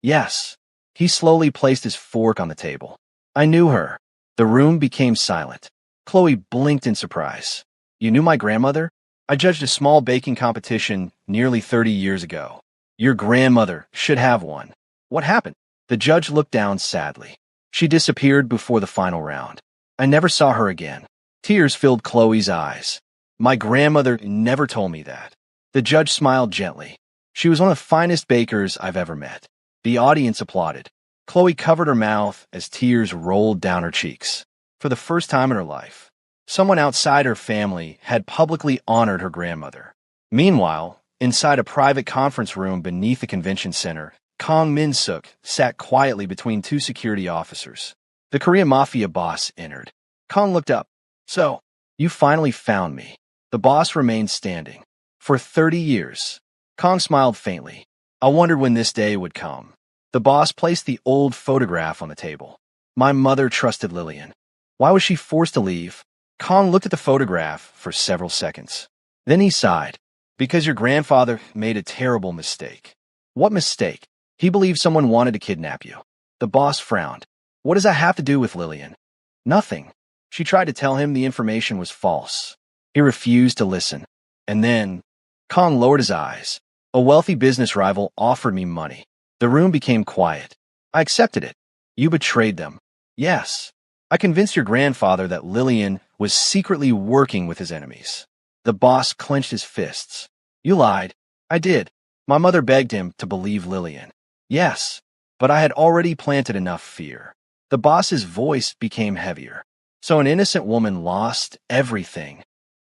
Yes. He slowly placed his fork on the table. I knew her. The room became silent. Chloe blinked in surprise. You knew my grandmother? I judged a small baking competition nearly 30 years ago. Your grandmother should have one. What happened? The judge looked down sadly. She disappeared before the final round. I never saw her again. Tears filled Chloe's eyes. My grandmother never told me that. The judge smiled gently. She was one of the finest bakers I've ever met. The audience applauded. Chloe covered her mouth as tears rolled down her cheeks. For the first time in her life, someone outside her family had publicly honored her grandmother. Meanwhile, inside a private conference room beneath the convention center, Kang Min-suk sat quietly between two security officers. The Korean Mafia boss entered. Kang looked up. So, you finally found me. The boss remained standing. For 30 years. Kang smiled faintly. I wondered when this day would come. The boss placed the old photograph on the table. My mother trusted Lillian. Why was she forced to leave? Kang looked at the photograph for several seconds. Then he sighed. Because your grandfather made a terrible mistake. What mistake? He believed someone wanted to kidnap you. The boss frowned. What does that have to do with Lillian? Nothing. She tried to tell him the information was false. He refused to listen. And then, Kang lowered his eyes. A wealthy business rival offered me money. The room became quiet. I accepted it. You betrayed them. Yes. I convinced your grandfather that Lillian was secretly working with his enemies. The boss clenched his fists. You lied. I did. My mother begged him to believe Lillian. Yes, but I had already planted enough fear. The boss's voice became heavier. So an innocent woman lost everything.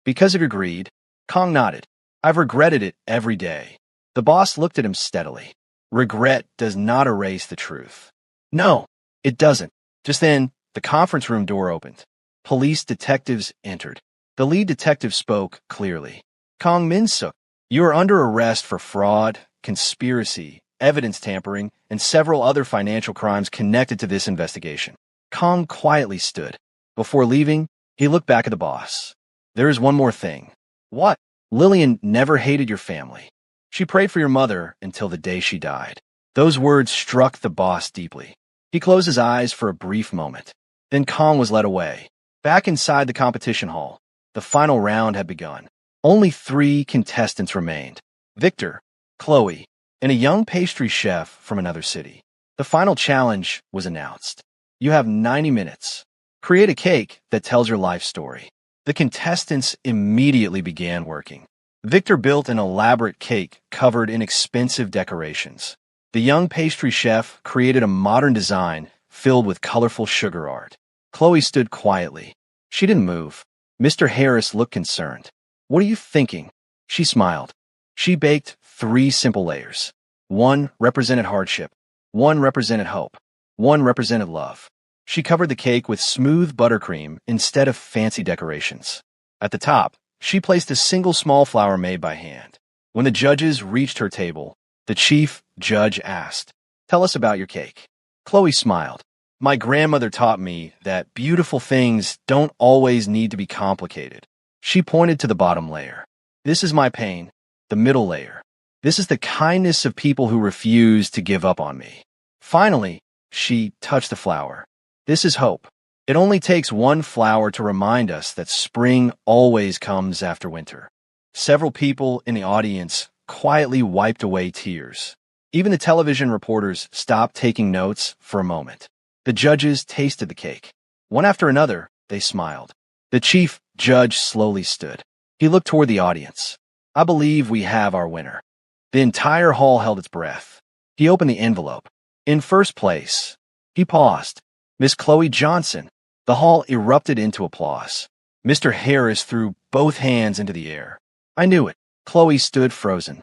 Because of your greed, Kang nodded. I've regretted it every day. The boss looked at him steadily. Regret does not erase the truth. No, it doesn't. Just then, the conference room door opened. Police detectives entered. The lead detective spoke clearly. Kang Min-suk, you are under arrest for fraud, conspiracy, evidence tampering, and several other financial crimes connected to this investigation. Kang quietly stood. Before leaving, he looked back at the boss. There is one more thing. What? Lillian never hated your family. She prayed for your mother until the day she died. Those words struck the boss deeply. He closed his eyes for a brief moment. Then Kang was led away. Back inside the competition hall, the final round had begun. Only 3 contestants remained. Victor, Chloe, and a young pastry chef from another city. The final challenge was announced. You have 90 minutes. Create a cake that tells your life story. The contestants immediately began working. Victor built an elaborate cake covered in expensive decorations. The young pastry chef created a modern design filled with colorful sugar art. Chloe stood quietly. She didn't move. Mr. Harris looked concerned. What are you thinking? She smiled. She baked 3 simple layers. 1 represented hardship. 1 represented hope. 1 represented love. She covered the cake with smooth buttercream instead of fancy decorations. At the top, she placed a single small flower made by hand. When the judges reached her table, the chief judge asked, "Tell us about your cake." Chloe smiled. My grandmother taught me that beautiful things don't always need to be complicated. She pointed to the bottom layer. This is my pain, the middle layer. This is the kindness of people who refuse to give up on me. Finally, she touched the flower. This is hope. It only takes 1 flower to remind us that spring always comes after winter. Several people in the audience quietly wiped away tears. Even the television reporters stopped taking notes for a moment. The judges tasted the cake. One after another, they smiled. The chief judge slowly stood. He looked toward the audience. I believe we have our winner. The entire hall held its breath. He opened the envelope. In first place, he paused. Miss Chloe Johnson. The hall erupted into applause. Mr. Harris threw both hands into the air. I knew it. Chloe stood frozen.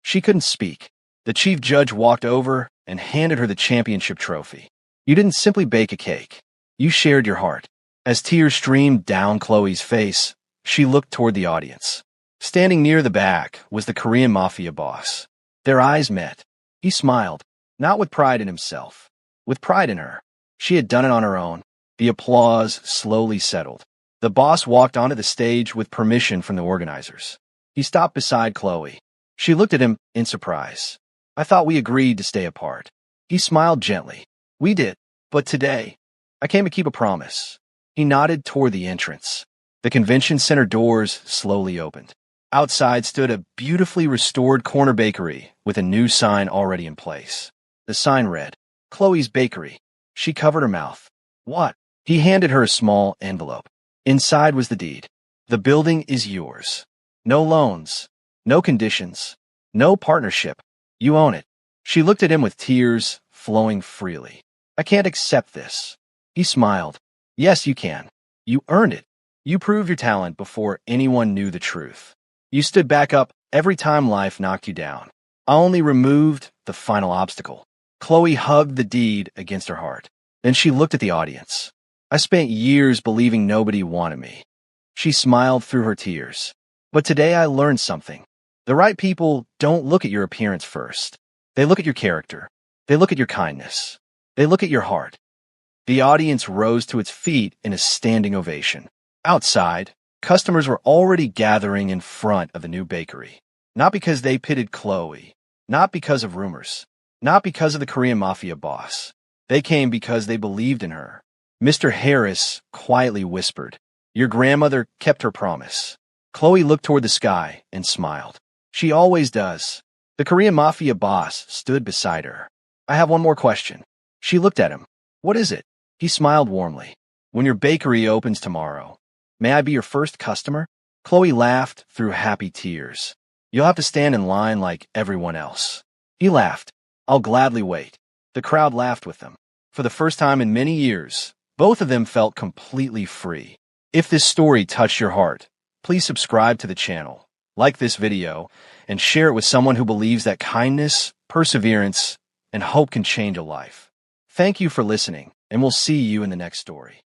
She couldn't speak. The chief judge walked over and handed her the championship trophy. You didn't simply bake a cake. You shared your heart. As tears streamed down Chloe's face, she looked toward the audience. Standing near the back was the Korean Mafia boss. Their eyes met. He smiled, not with pride in himself, with pride in her. She had done it on her own. The applause slowly settled. The boss walked onto the stage with permission from the organizers. He stopped beside Chloe. She looked at him in surprise. I thought we agreed to stay apart. He smiled gently. We did, but today, I came to keep a promise. He nodded toward the entrance. The convention center doors slowly opened. Outside stood a beautifully restored corner bakery with a new sign already in place. The sign read, Chloe's Bakery. She covered her mouth. What? He handed her a small envelope. Inside was the deed. The building is yours. No loans. No conditions. No partnership. You own it. She looked at him with tears flowing freely. I can't accept this. He smiled. Yes, you can. You earned it. You proved your talent before anyone knew the truth. You stood back up every time life knocked you down. I only removed the final obstacle. Chloe hugged the deed against her heart. Then she looked at the audience. I spent years believing nobody wanted me. She smiled through her tears. But today I learned something. The right people don't look at your appearance first. They look at your character. They look at your kindness. They look at your heart. The audience rose to its feet in a standing ovation. Outside, customers were already gathering in front of the new bakery. Not because they pitied Chloe. Not because of rumors. Not because of the Korean Mafia boss. They came because they believed in her. Mr. Harris quietly whispered, Your grandmother kept her promise. Chloe looked toward the sky and smiled. She always does. The Korean Mafia boss stood beside her. I have one more question. She looked at him. What is it? He smiled warmly. When your bakery opens tomorrow, may I be your first customer? Chloe laughed through happy tears. You'll have to stand in line like everyone else. He laughed. I'll gladly wait. The crowd laughed with them. For the first time in many years, both of them felt completely free. If this story touched your heart, please subscribe to the channel, like this video, and share it with someone who believes that kindness, perseverance, and hope can change a life. Thank you for listening, and we'll see you in the next story.